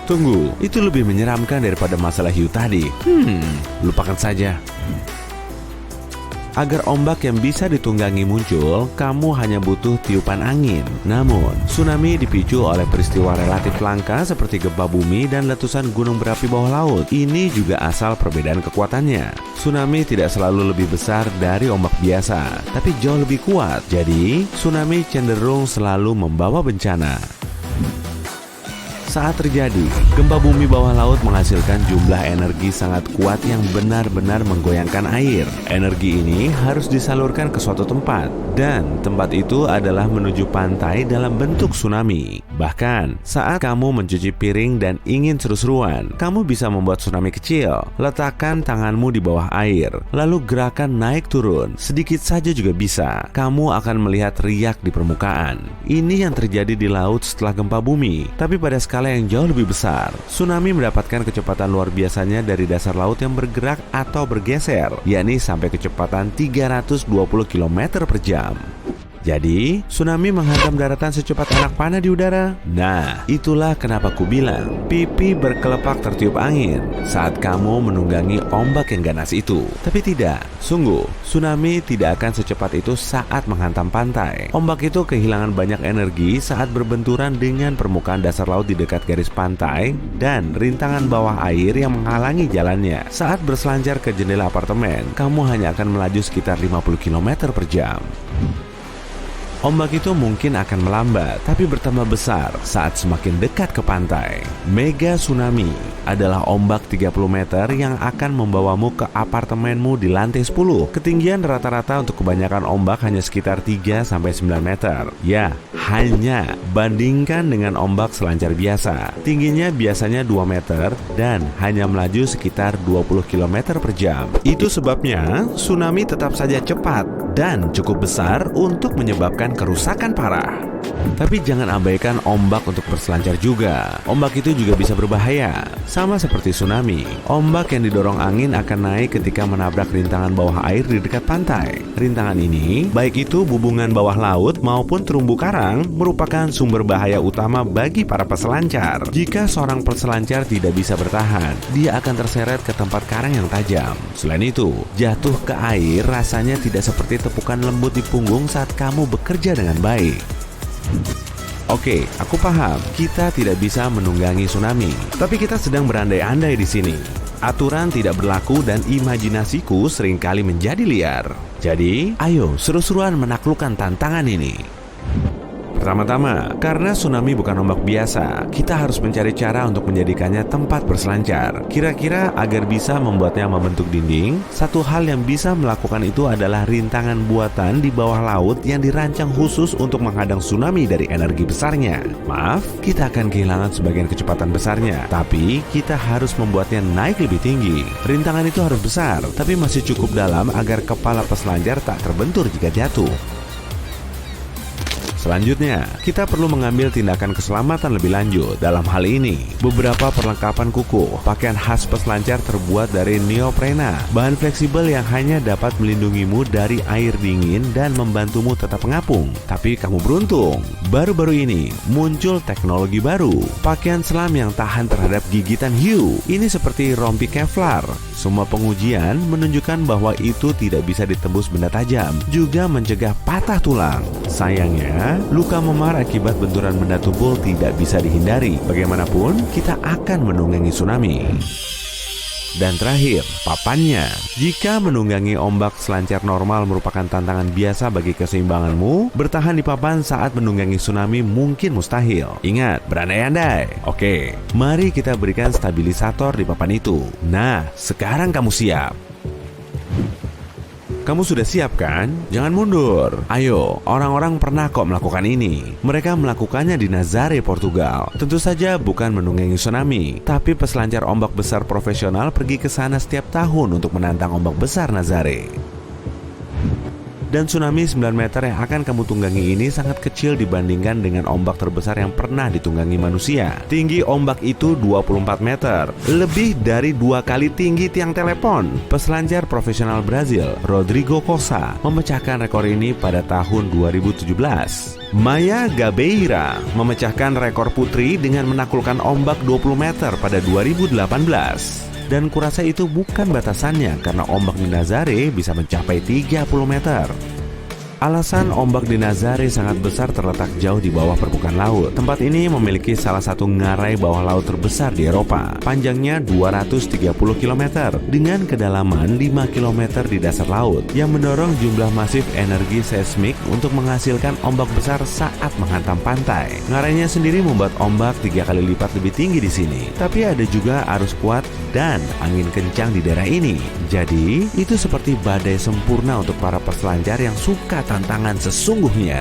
Tunggu, itu lebih menyeramkan daripada masalah hiu tadi. Lupakan saja. Agar ombak yang bisa ditunggangi muncul, kamu hanya butuh tiupan angin. Namun, tsunami dipicu oleh peristiwa relatif langka seperti gempa bumi dan letusan gunung berapi bawah laut. Ini juga asal perbedaan kekuatannya. Tsunami tidak selalu lebih besar dari ombak biasa, tapi jauh lebih kuat. Jadi, tsunami cenderung selalu membawa bencana. Saat terjadi, gempa bumi bawah laut menghasilkan jumlah energi sangat kuat yang benar-benar menggoyangkan air. Energi ini harus disalurkan ke suatu tempat, dan tempat itu adalah menuju pantai dalam bentuk tsunami. Bahkan, saat kamu mencuci piring dan ingin seru-seruan, kamu bisa membuat tsunami kecil. Letakkan tanganmu di bawah air, lalu gerakan naik turun. Sedikit saja juga bisa. Kamu akan melihat riak di permukaan. Ini yang terjadi di laut setelah gempa bumi, tapi pada skala yang jauh lebih besar. Tsunami mendapatkan kecepatan luar biasanya dari dasar laut yang bergerak atau bergeser, yakni sampai kecepatan 320 km per jam. Jadi, tsunami menghantam daratan secepat anak panah di udara. Nah, itulah kenapa ku bilang pipi berkelepak tertiup angin saat kamu menunggangi ombak yang ganas itu. Tapi tidak, sungguh, tsunami tidak akan secepat itu saat menghantam pantai. Ombak itu kehilangan banyak energi saat berbenturan dengan permukaan dasar laut di dekat garis pantai dan rintangan bawah air yang menghalangi jalannya. Saat berselancar ke jendela apartemen, kamu hanya akan melaju sekitar 50 km per jam. Ombak itu mungkin akan melambat, tapi bertambah besar saat semakin dekat ke pantai. Mega tsunami adalah ombak 30 meter yang akan membawamu ke apartemenmu di lantai 10. Ketinggian rata-rata untuk kebanyakan ombak hanya sekitar 3-9 meter. Ya, hanya bandingkan dengan ombak selancar biasa. Tingginya biasanya 2 meter dan hanya melaju sekitar 20 km per jam. Itu sebabnya tsunami tetap saja cepat dan cukup besar untuk menyebabkan kerusakan parah. Tapi jangan abaikan ombak untuk berselancar juga. Ombak itu juga bisa berbahaya. Sama seperti tsunami, ombak yang didorong angin akan naik ketika menabrak rintangan bawah air di dekat pantai. Rintangan ini, baik itu bubungan bawah laut maupun terumbu karang, merupakan sumber bahaya utama bagi para peselancar. Jika seorang peselancar tidak bisa bertahan, dia akan terseret ke tempat karang yang tajam. Selain itu, jatuh ke air rasanya tidak seperti tepukan lembut di punggung saat kamu bekerja dengan baik. Oke, aku paham, kita tidak bisa menunggangi tsunami, tapi kita sedang berandai-andai di sini. Aturan tidak berlaku dan imajinasiku seringkali menjadi liar. Jadi, ayo seru-seruan menaklukkan tantangan ini. Pertama-tama, karena tsunami bukan ombak biasa, kita harus mencari cara untuk menjadikannya tempat berselancar. Kira-kira agar bisa membuatnya membentuk dinding, satu hal yang bisa melakukan itu adalah rintangan buatan di bawah laut yang dirancang khusus untuk menghadang tsunami dari energi besarnya. Maaf, kita akan kehilangan sebagian kecepatan besarnya, tapi kita harus membuatnya naik lebih tinggi. Rintangan itu harus besar, tapi masih cukup dalam agar kepala peselancar tak terbentur jika jatuh. Selanjutnya, kita perlu mengambil tindakan keselamatan lebih lanjut. Dalam hal ini, beberapa perlengkapan kuku, pakaian khas peselancar terbuat dari neoprena, bahan fleksibel yang hanya dapat melindungimu dari air dingin dan membantumu tetap mengapung. Tapi kamu beruntung, baru-baru ini muncul teknologi baru, pakaian selam yang tahan terhadap gigitan hiu. Ini seperti rompi Kevlar. Semua pengujian menunjukkan bahwa itu tidak bisa ditembus benda tajam, juga mencegah patah tulang. Sayangnya, luka memar akibat benturan benda tumpul tidak bisa dihindari. Bagaimanapun, kita akan menunggangi tsunami. Dan terakhir, papannya. Jika menunggangi ombak selancar normal merupakan tantangan biasa bagi keseimbanganmu, bertahan di papan saat menunggangi tsunami mungkin mustahil. Ingat, berandai-andai. Oke, mari kita berikan stabilisator di papan itu. Nah, sekarang kamu siap. Kamu sudah siap kan? Jangan mundur. Ayo, orang-orang pernah kok melakukan ini. Mereka melakukannya di Nazare, Portugal. Tentu saja bukan menunggangi tsunami, tapi peselancar ombak besar profesional pergi ke sana setiap tahun untuk menantang ombak besar Nazare. Dan tsunami 9 meter yang akan kamu tunggangi ini sangat kecil dibandingkan dengan ombak terbesar yang pernah ditunggangi manusia. Tinggi ombak itu 24 meter, lebih dari 2 kali tinggi tiang telepon. Peselancar profesional Brazil, Rodrigo Cossa, memecahkan rekor ini pada tahun 2017. Maya Gabeira memecahkan rekor putri dengan menaklukkan ombak 20 meter pada 2018. Dan kurasa itu bukan batasannya karena ombak di Nazare bisa mencapai 30 meter. Alasan ombak di Nazare sangat besar terletak jauh di bawah permukaan laut. Tempat ini memiliki salah satu ngarai bawah laut terbesar di Eropa. Panjangnya 230 km dengan kedalaman 5 km di dasar laut yang mendorong jumlah masif energi seismik untuk menghasilkan ombak besar saat menghantam pantai. Ngarainya sendiri membuat ombak 3 kali lipat lebih tinggi di sini. Tapi ada juga arus kuat dan angin kencang di daerah ini. Jadi, itu seperti badai sempurna untuk para peselancar yang suka tantangan sesungguhnya.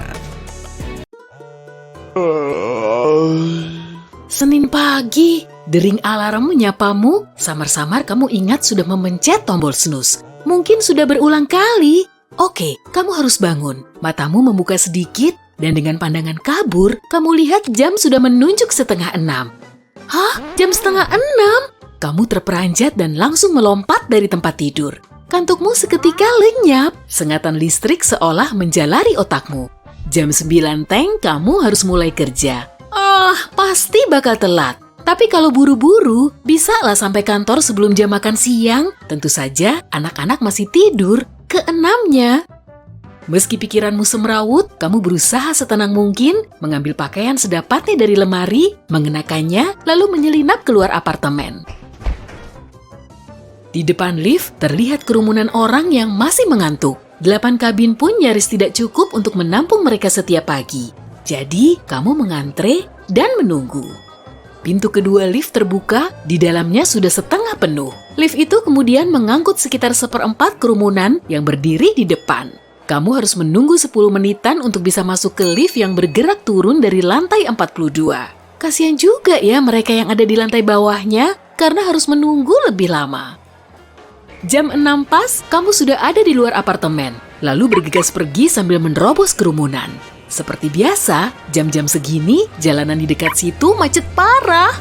Senin pagi, dering alarm menyapamu. Samar-samar kamu ingat sudah memencet tombol snooze. Mungkin sudah berulang kali. Oke, kamu harus bangun. Matamu membuka sedikit dan dengan pandangan kabur, kamu lihat jam sudah menunjuk 5:30. Hah? Jam 5:30? Kamu terperanjat dan langsung melompat dari tempat tidur. Kantukmu seketika lenyap, sengatan listrik seolah menjalari otakmu. Jam 9 teng, kamu harus mulai kerja. Pasti bakal telat. Tapi kalau buru-buru, bisalah sampai kantor sebelum jam makan siang. Tentu saja anak-anak masih tidur, keenamnya. Meski pikiranmu semrawut, kamu berusaha setenang mungkin mengambil pakaian sedapatnya dari lemari, mengenakannya, lalu menyelinap keluar apartemen. Di depan lift, terlihat kerumunan orang yang masih mengantuk. 8 kabin pun nyaris tidak cukup untuk menampung mereka setiap pagi. Jadi, kamu mengantre dan menunggu. Pintu kedua lift terbuka, di dalamnya sudah setengah penuh. Lift itu kemudian mengangkut sekitar 1/4 kerumunan yang berdiri di depan. Kamu harus menunggu 10 menitan untuk bisa masuk ke lift yang bergerak turun dari lantai 42. Kasian juga ya mereka yang ada di lantai bawahnya, karena harus menunggu lebih lama. Jam 6 pas, kamu sudah ada di luar apartemen, lalu bergegas pergi sambil menerobos kerumunan. Seperti biasa, jam-jam segini, jalanan di dekat situ macet parah.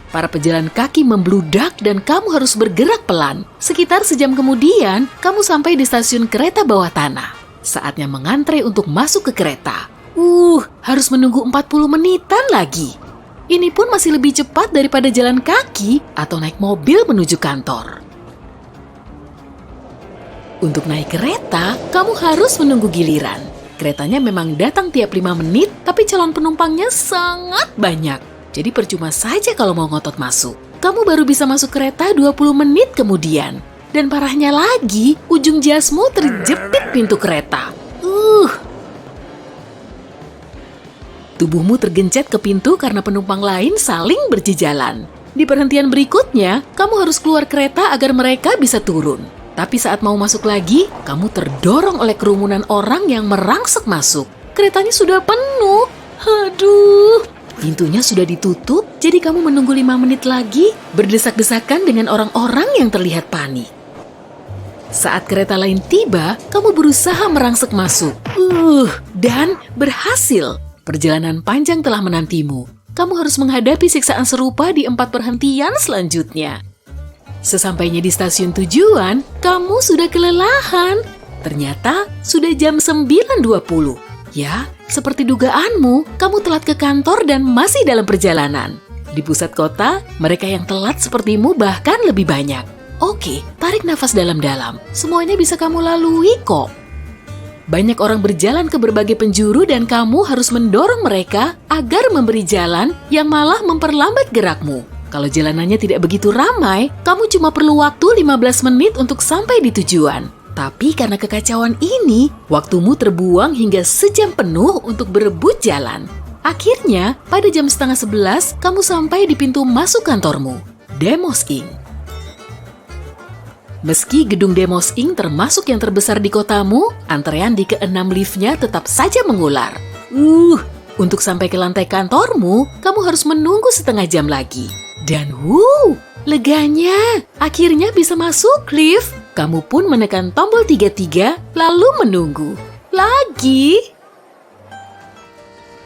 Para pejalan kaki membludak dan kamu harus bergerak pelan. Sekitar sejam kemudian, kamu sampai di stasiun kereta bawah tanah. Saatnya mengantre untuk masuk ke kereta. Harus menunggu 40 menitan lagi. Ini pun masih lebih cepat daripada jalan kaki atau naik mobil menuju kantor. Untuk naik kereta, kamu harus menunggu giliran. Keretanya memang datang tiap 5 menit, tapi calon penumpangnya sangat banyak. Jadi percuma saja kalau mau ngotot masuk. Kamu baru bisa masuk kereta 20 menit kemudian. Dan parahnya lagi, ujung jasmu terjepit pintu kereta. Tubuhmu tergencet ke pintu karena penumpang lain saling berjejalan. Di perhentian berikutnya, kamu harus keluar kereta agar mereka bisa turun. Tapi saat mau masuk lagi, kamu terdorong oleh kerumunan orang yang merangsek masuk. Keretanya sudah penuh. Aduh, pintunya sudah ditutup, jadi kamu menunggu 5 menit lagi, berdesak-desakan dengan orang-orang yang terlihat panik. Saat kereta lain tiba, kamu berusaha merangsek masuk. Dan berhasil. Perjalanan panjang telah menantimu. Kamu harus menghadapi siksaan serupa di 4 perhentian selanjutnya. Sesampainya di stasiun tujuan, kamu sudah kelelahan. Ternyata sudah jam 9.20. Ya, seperti dugaanmu, kamu telat ke kantor dan masih dalam perjalanan. Di pusat kota, mereka yang telat sepertimu bahkan lebih banyak. Oke, tarik nafas dalam-dalam. Semuanya bisa kamu lalui kok. Banyak orang berjalan ke berbagai penjuru dan kamu harus mendorong mereka agar memberi jalan yang malah memperlambat gerakmu. Kalau jalanannya tidak begitu ramai, kamu cuma perlu waktu 15 menit untuk sampai di tujuan. Tapi karena kekacauan ini, waktumu terbuang hingga sejam penuh untuk berebut jalan. Akhirnya, pada jam 10:30, kamu sampai di pintu masuk kantormu, Demos Inc. Meski gedung Demos Inc. termasuk yang terbesar di kotamu, antrean di ke-6 liftnya tetap saja mengular. Untuk sampai ke lantai kantormu, kamu harus menunggu setengah jam lagi. Dan leganya, akhirnya bisa masuk lift. Kamu pun menekan tombol 33, lalu menunggu. Lagi.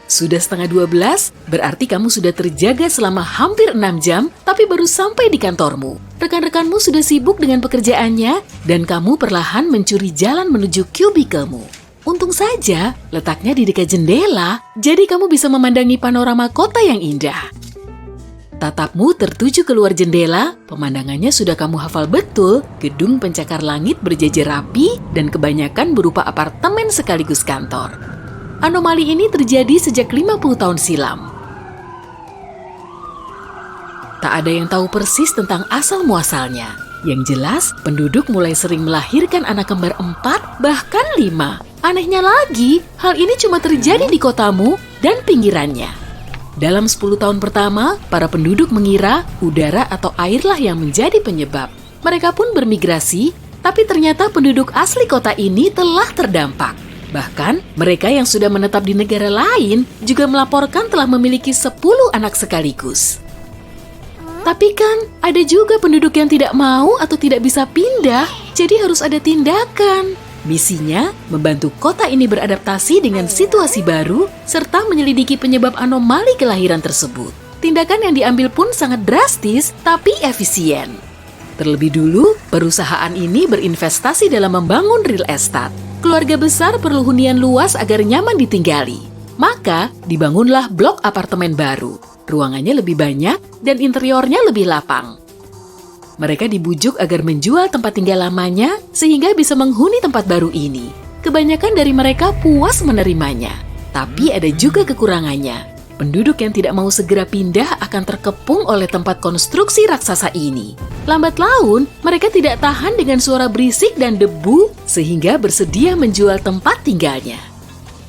Sudah setengah 12, berarti kamu sudah terjaga selama hampir 6 jam, tapi baru sampai di kantormu. Rekan-rekanmu sudah sibuk dengan pekerjaannya, dan kamu perlahan mencuri jalan menuju kubikelmu. Untung saja, letaknya di dekat jendela, jadi kamu bisa memandangi panorama kota yang indah. Tatapmu tertuju keluar jendela, pemandangannya sudah kamu hafal betul, gedung pencakar langit berjejer rapi, dan kebanyakan berupa apartemen sekaligus kantor. Anomali ini terjadi sejak 50 tahun silam. Tak ada yang tahu persis tentang asal-muasalnya. Yang jelas, penduduk mulai sering melahirkan anak kembar 4, bahkan 5. Anehnya lagi, hal ini cuma terjadi di kotamu dan pinggirannya. Dalam 10 tahun pertama, para penduduk mengira udara atau airlah yang menjadi penyebab. Mereka pun bermigrasi, tapi ternyata penduduk asli kota ini telah terdampak. Bahkan, mereka yang sudah menetap di negara lain juga melaporkan telah memiliki 10 anak sekaligus. Tapi kan, ada juga penduduk yang tidak mau atau tidak bisa pindah, jadi harus ada tindakan. Misinya, membantu kota ini beradaptasi dengan situasi baru, serta menyelidiki penyebab anomali kelahiran tersebut. Tindakan yang diambil pun sangat drastis, tapi efisien. Terlebih dulu, perusahaan ini berinvestasi dalam membangun real estate. Keluarga besar perlu hunian luas agar nyaman ditinggali. Maka, dibangunlah blok apartemen baru. Ruangannya lebih banyak, dan interiornya lebih lapang. Mereka dibujuk agar menjual tempat tinggal lamanya sehingga bisa menghuni tempat baru ini. Kebanyakan dari mereka puas menerimanya. Tapi ada juga kekurangannya. Penduduk yang tidak mau segera pindah akan terkepung oleh tempat konstruksi raksasa ini. Lambat laun, mereka tidak tahan dengan suara berisik dan debu sehingga bersedia menjual tempat tinggalnya.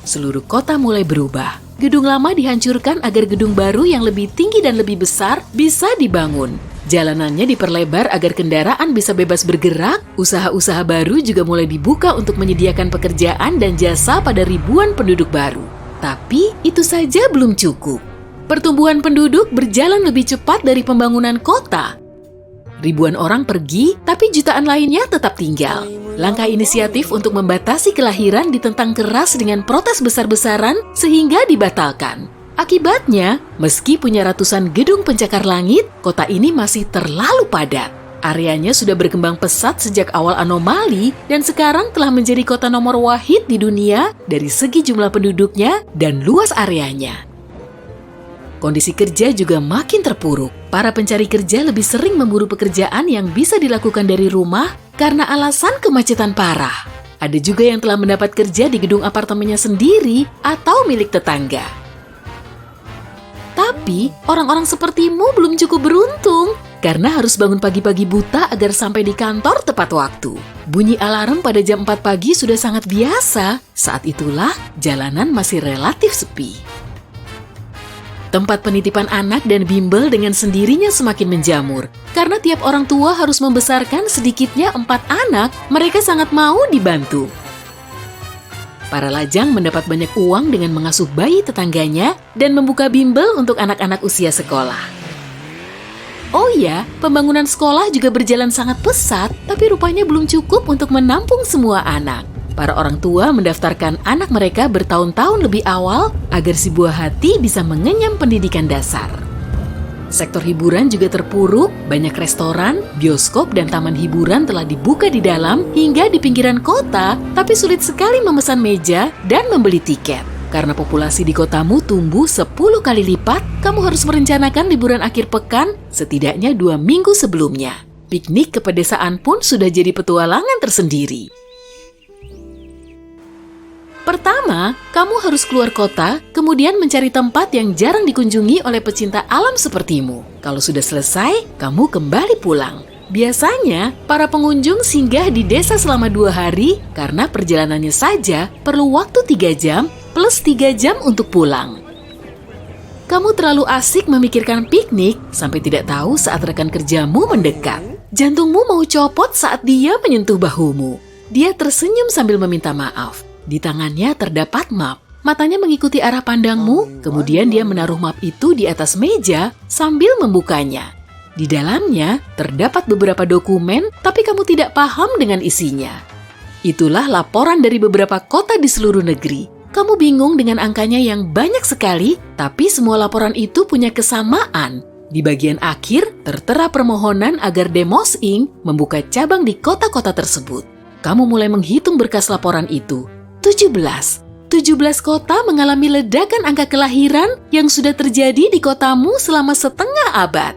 Seluruh kota mulai berubah. Gedung lama dihancurkan agar gedung baru yang lebih tinggi dan lebih besar bisa dibangun. Jalanannya diperlebar agar kendaraan bisa bebas bergerak, usaha-usaha baru juga mulai dibuka untuk menyediakan pekerjaan dan jasa pada ribuan penduduk baru. Tapi itu saja belum cukup. Pertumbuhan penduduk berjalan lebih cepat dari pembangunan kota. Ribuan orang pergi, tapi jutaan lainnya tetap tinggal. Langkah inisiatif untuk membatasi kelahiran ditentang keras dengan protes besar-besaran sehingga dibatalkan. Akibatnya, meski punya ratusan gedung pencakar langit, kota ini masih terlalu padat. Areanya sudah berkembang pesat sejak awal anomali dan sekarang telah menjadi kota nomor wahid di dunia dari segi jumlah penduduknya dan luas areanya. Kondisi kerja juga makin terpuruk. Para pencari kerja lebih sering memburu pekerjaan yang bisa dilakukan dari rumah karena alasan kemacetan parah. Ada juga yang telah mendapat kerja di gedung apartemennya sendiri atau milik tetangga. Tapi, orang-orang sepertimu belum cukup beruntung karena harus bangun pagi-pagi buta agar sampai di kantor tepat waktu. Bunyi alarm pada jam 4 pagi sudah sangat biasa. Saat itulah, jalanan masih relatif sepi. Tempat penitipan anak dan bimbel dengan sendirinya semakin menjamur. Karena tiap orang tua harus membesarkan sedikitnya 4 anak, mereka sangat mau dibantu. Para lajang mendapat banyak uang dengan mengasuh bayi tetangganya dan membuka bimbel untuk anak-anak usia sekolah. Oh ya, pembangunan sekolah juga berjalan sangat pesat, tapi rupanya belum cukup untuk menampung semua anak. Para orang tua mendaftarkan anak mereka bertahun-tahun lebih awal agar si buah hati bisa mengenyam pendidikan dasar. Sektor hiburan juga terpuruk, banyak restoran, bioskop, dan taman hiburan telah dibuka di dalam hingga di pinggiran kota, tapi sulit sekali memesan meja dan membeli tiket. Karena populasi di kotamu tumbuh 10 kali lipat, kamu harus merencanakan liburan akhir pekan setidaknya 2 minggu sebelumnya. Piknik ke pedesaan pun sudah jadi petualangan tersendiri. Pertama, kamu harus keluar kota, kemudian mencari tempat yang jarang dikunjungi oleh pecinta alam sepertimu. Kalau sudah selesai, kamu kembali pulang. Biasanya, para pengunjung singgah di desa selama 2 hari karena perjalanannya saja perlu waktu 3 jam plus 3 jam untuk pulang. Kamu terlalu asik memikirkan piknik sampai tidak tahu saat rekan kerjamu mendekat. Jantungmu mau copot saat dia menyentuh bahumu. Dia tersenyum sambil meminta maaf. Di tangannya terdapat map. Matanya mengikuti arah pandangmu, kemudian dia menaruh map itu di atas meja sambil membukanya. Di dalamnya terdapat beberapa dokumen, tapi kamu tidak paham dengan isinya. Itulah laporan dari beberapa kota di seluruh negeri. Kamu bingung dengan angkanya yang banyak sekali, tapi semua laporan itu punya kesamaan. Di bagian akhir, tertera permohonan agar Demos Inc. membuka cabang di kota-kota tersebut. Kamu mulai menghitung berkas laporan itu. 17 kota mengalami ledakan angka kelahiran yang sudah terjadi di kotamu selama setengah abad.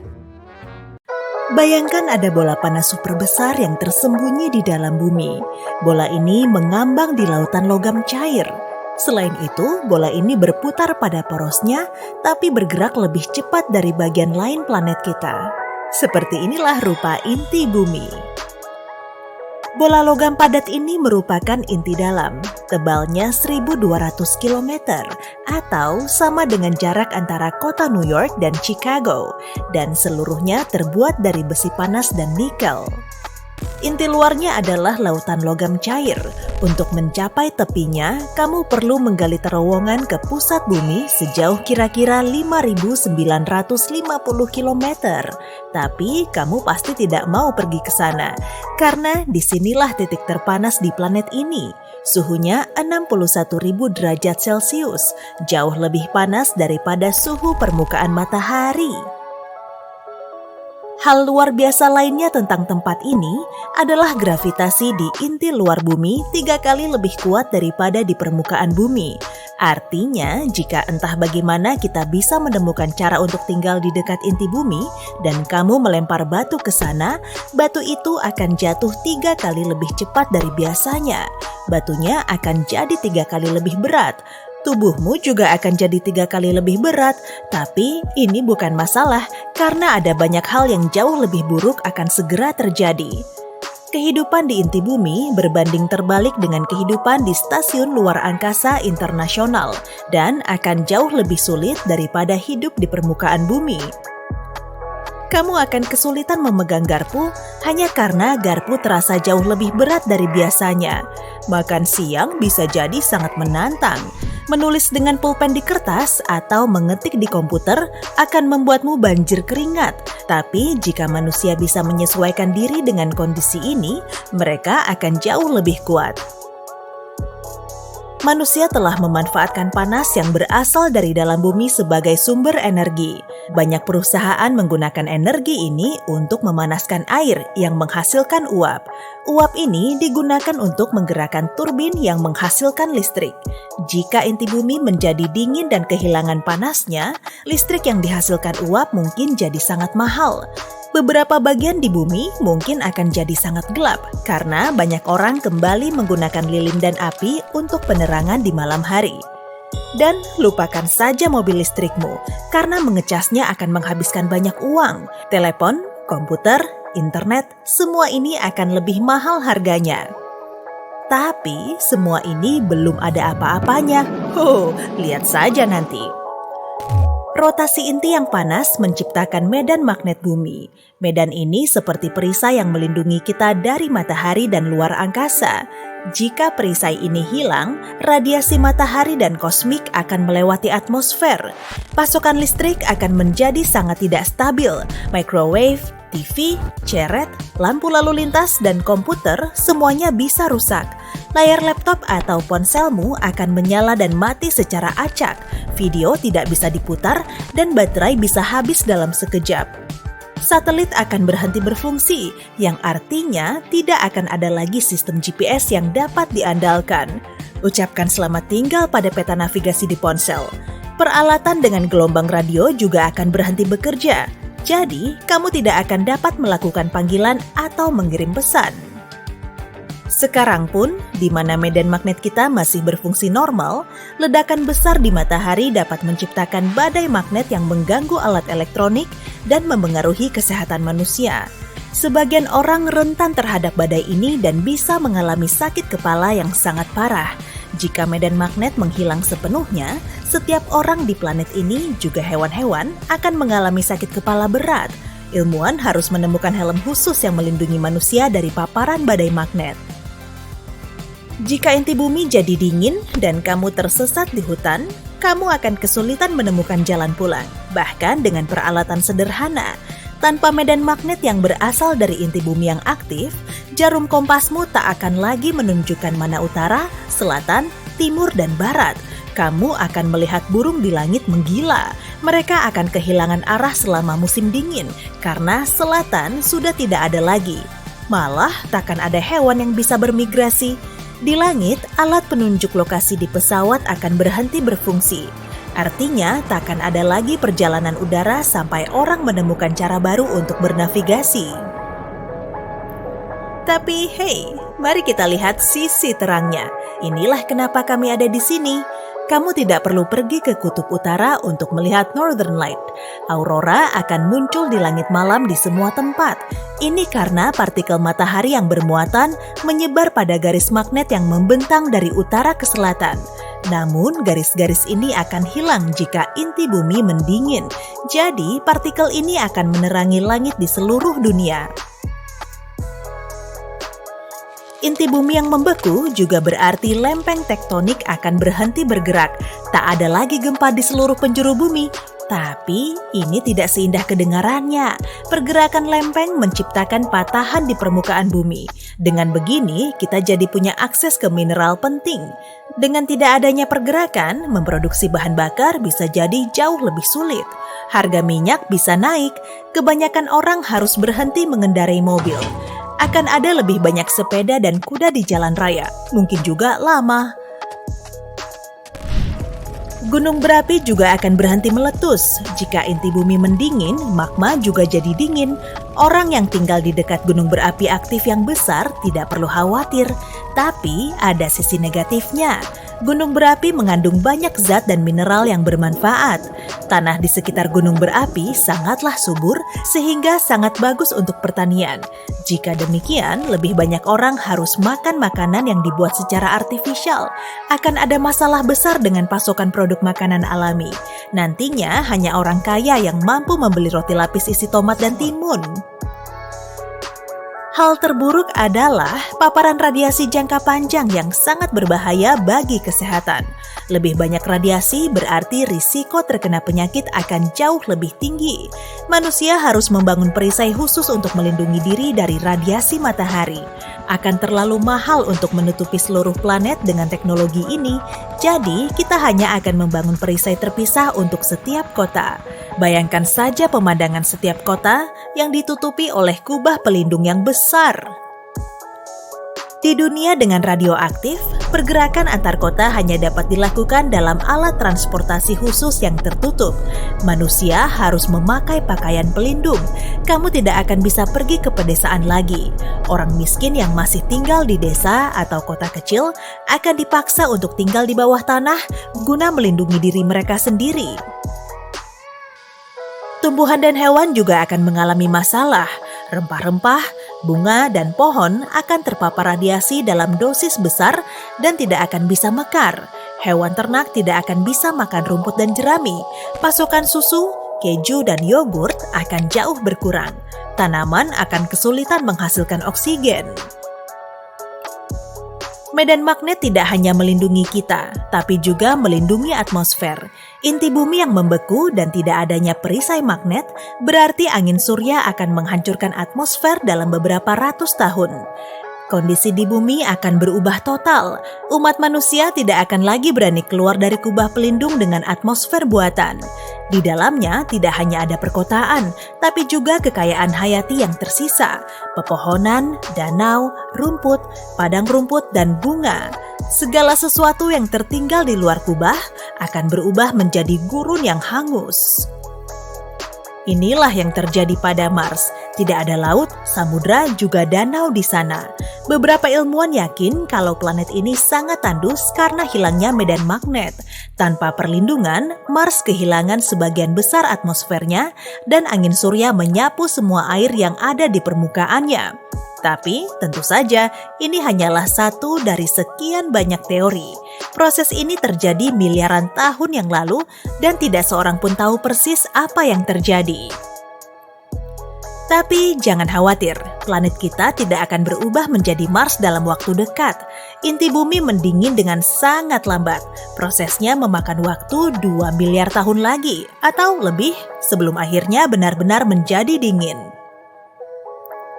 Bayangkan ada bola panas super besar yang tersembunyi di dalam bumi. Bola ini mengambang di lautan logam cair. Selain itu, bola ini berputar pada porosnya, tapi bergerak lebih cepat dari bagian lain planet kita. Seperti inilah rupa inti bumi. Bola logam padat ini merupakan inti dalam, tebalnya 1.200 km atau sama dengan jarak antara kota New York dan Chicago, dan seluruhnya terbuat dari besi panas dan nikel. Inti luarnya adalah lautan logam cair. Untuk mencapai tepinya, kamu perlu menggali terowongan ke pusat bumi sejauh kira-kira 5.950 km. Tapi kamu pasti tidak mau pergi ke sana, karena disinilah titik terpanas di planet ini. Suhunya 61.000 derajat Celcius, jauh lebih panas daripada suhu permukaan matahari. Hal luar biasa lainnya tentang tempat ini adalah gravitasi di inti luar bumi 3 kali lebih kuat daripada di permukaan bumi. Artinya, jika entah bagaimana kita bisa menemukan cara untuk tinggal di dekat inti bumi dan kamu melempar batu ke sana, batu itu akan jatuh 3 kali lebih cepat dari biasanya. Batunya akan jadi 3 kali lebih berat. Tubuhmu juga akan jadi 3 kali lebih berat, tapi ini bukan masalah karena ada banyak hal yang jauh lebih buruk akan segera terjadi. Kehidupan di inti bumi berbanding terbalik dengan kehidupan di stasiun luar angkasa internasional dan akan jauh lebih sulit daripada hidup di permukaan bumi. Kamu akan kesulitan memegang garpu hanya karena garpu terasa jauh lebih berat dari biasanya. Makan siang bisa jadi sangat menantang. Menulis dengan pulpen di kertas atau mengetik di komputer akan membuatmu banjir keringat. Tapi jika manusia bisa menyesuaikan diri dengan kondisi ini, mereka akan jauh lebih kuat. Manusia telah memanfaatkan panas yang berasal dari dalam bumi sebagai sumber energi. Banyak perusahaan menggunakan energi ini untuk memanaskan air yang menghasilkan uap. Uap ini digunakan untuk menggerakkan turbin yang menghasilkan listrik. Jika inti bumi menjadi dingin dan kehilangan panasnya, listrik yang dihasilkan uap mungkin jadi sangat mahal. Beberapa bagian di bumi mungkin akan jadi sangat gelap karena banyak orang kembali menggunakan lilin dan api untuk penerangan di malam hari. Dan lupakan saja mobil listrikmu karena mengecasnya akan menghabiskan banyak uang. Telepon, komputer, internet, semua ini akan lebih mahal harganya. Tapi semua ini belum ada apa-apanya. Lihat saja nanti. Rotasi inti yang panas menciptakan medan magnet bumi. Medan ini seperti perisai yang melindungi kita dari matahari dan luar angkasa. Jika perisai ini hilang, radiasi matahari dan kosmik akan melewati atmosfer. Pasokan listrik akan menjadi sangat tidak stabil. Microwave, TV, ceret, lampu lalu lintas, dan komputer semuanya bisa rusak. Layar laptop atau ponselmu akan menyala dan mati secara acak. Video tidak bisa diputar dan baterai bisa habis dalam sekejap. Satelit akan berhenti berfungsi, yang artinya tidak akan ada lagi sistem GPS yang dapat diandalkan. Ucapkan selamat tinggal pada peta navigasi di ponsel. Peralatan dengan gelombang radio juga akan berhenti bekerja. Jadi, kamu tidak akan dapat melakukan panggilan atau mengirim pesan. Sekarang pun, di mana medan magnet kita masih berfungsi normal, ledakan besar di matahari dapat menciptakan badai magnet yang mengganggu alat elektronik dan mempengaruhi kesehatan manusia. Sebagian orang rentan terhadap badai ini dan bisa mengalami sakit kepala yang sangat parah. Jika medan magnet menghilang sepenuhnya, setiap orang di planet ini, juga hewan-hewan, akan mengalami sakit kepala berat. Ilmuwan harus menemukan helm khusus yang melindungi manusia dari paparan badai magnet. Jika inti bumi jadi dingin dan kamu tersesat di hutan, kamu akan kesulitan menemukan jalan pulang, bahkan dengan peralatan sederhana. Tanpa medan magnet yang berasal dari inti bumi yang aktif, jarum kompasmu tak akan lagi menunjukkan mana utara, selatan, timur, dan barat. Kamu akan melihat burung di langit menggila. Mereka akan kehilangan arah selama musim dingin, karena selatan sudah tidak ada lagi. Malah, takkan ada hewan yang bisa bermigrasi. Di langit, alat penunjuk lokasi di pesawat akan berhenti berfungsi. Artinya, takkan ada lagi perjalanan udara sampai orang menemukan cara baru untuk bernavigasi. Tapi, hey, mari kita lihat sisi terangnya. Inilah kenapa kami ada di sini. Kamu tidak perlu pergi ke kutub utara untuk melihat Northern Light. Aurora akan muncul di langit malam di semua tempat. Ini karena partikel matahari yang bermuatan menyebar pada garis magnet yang membentang dari utara ke selatan. Namun, garis-garis ini akan hilang jika inti bumi mendingin. Jadi, partikel ini akan menerangi langit di seluruh dunia. Inti bumi yang membeku juga berarti lempeng tektonik akan berhenti bergerak. Tak ada lagi gempa di seluruh penjuru bumi. Tapi ini tidak seindah kedengarannya. Pergerakan lempeng menciptakan patahan di permukaan bumi. Dengan begini, kita jadi punya akses ke mineral penting. Dengan tidak adanya pergerakan, memproduksi bahan bakar bisa jadi jauh lebih sulit. Harga minyak bisa naik. Kebanyakan orang harus berhenti mengendarai mobil. Akan ada lebih banyak sepeda dan kuda di jalan raya, mungkin juga lama. Gunung berapi juga akan berhenti meletus. Jika inti bumi mendingin, magma juga jadi dingin. Orang yang tinggal di dekat gunung berapi aktif yang besar tidak perlu khawatir. Tapi ada sisi negatifnya. Gunung berapi mengandung banyak zat dan mineral yang bermanfaat. Tanah di sekitar gunung berapi sangatlah subur sehingga sangat bagus untuk pertanian. Jika demikian, lebih banyak orang harus makan makanan yang dibuat secara artifisial. Akan ada masalah besar dengan pasokan produk makanan alami. Nantinya hanya orang kaya yang mampu membeli roti lapis isi tomat dan timun. Hal terburuk adalah paparan radiasi jangka panjang yang sangat berbahaya bagi kesehatan. Lebih banyak radiasi berarti risiko terkena penyakit akan jauh lebih tinggi. Manusia harus membangun perisai khusus untuk melindungi diri dari radiasi matahari. Akan terlalu mahal untuk menutupi seluruh planet dengan teknologi ini, jadi kita hanya akan membangun perisai terpisah untuk setiap kota. Bayangkan saja pemandangan setiap kota yang ditutupi oleh kubah pelindung yang besar. Di dunia dengan radioaktif, pergerakan antar kota hanya dapat dilakukan dalam alat transportasi khusus yang tertutup. Manusia harus memakai pakaian pelindung. Kamu tidak akan bisa pergi ke pedesaan lagi. Orang miskin yang masih tinggal di desa atau kota kecil akan dipaksa untuk tinggal di bawah tanah guna melindungi diri mereka sendiri. Tumbuhan dan hewan juga akan mengalami masalah. Rempah-rempah, bunga, dan pohon akan terpapar radiasi dalam dosis besar dan tidak akan bisa mekar. Hewan ternak tidak akan bisa makan rumput dan jerami. Pasokan susu, keju, dan yogurt akan jauh berkurang. Tanaman akan kesulitan menghasilkan oksigen. Medan magnet tidak hanya melindungi kita, tapi juga melindungi atmosfer. Inti bumi yang membeku dan tidak adanya perisai magnet berarti angin surya akan menghancurkan atmosfer dalam beberapa ratus tahun. Kondisi di bumi akan berubah total. Umat manusia tidak akan lagi berani keluar dari kubah pelindung dengan atmosfer buatan. Di dalamnya tidak hanya ada perkotaan, tapi juga kekayaan hayati yang tersisa. Pepohonan, danau, rumput, padang rumput, dan bunga. Segala sesuatu yang tertinggal di luar kubah akan berubah menjadi gurun yang hangus. Inilah yang terjadi pada Mars. Tidak ada laut, samudra, juga danau di sana. Beberapa ilmuwan yakin kalau planet ini sangat tandus karena hilangnya medan magnet. Tanpa perlindungan, Mars kehilangan sebagian besar atmosfernya dan angin surya menyapu semua air yang ada di permukaannya. Tapi, tentu saja, ini hanyalah satu dari sekian banyak teori. Proses ini terjadi miliaran tahun yang lalu dan tidak seorang pun tahu persis apa yang terjadi. Tapi jangan khawatir, planet kita tidak akan berubah menjadi Mars dalam waktu dekat. Inti bumi mendingin dengan sangat lambat. Prosesnya memakan waktu 2 miliar tahun lagi, atau lebih, sebelum akhirnya benar-benar menjadi dingin.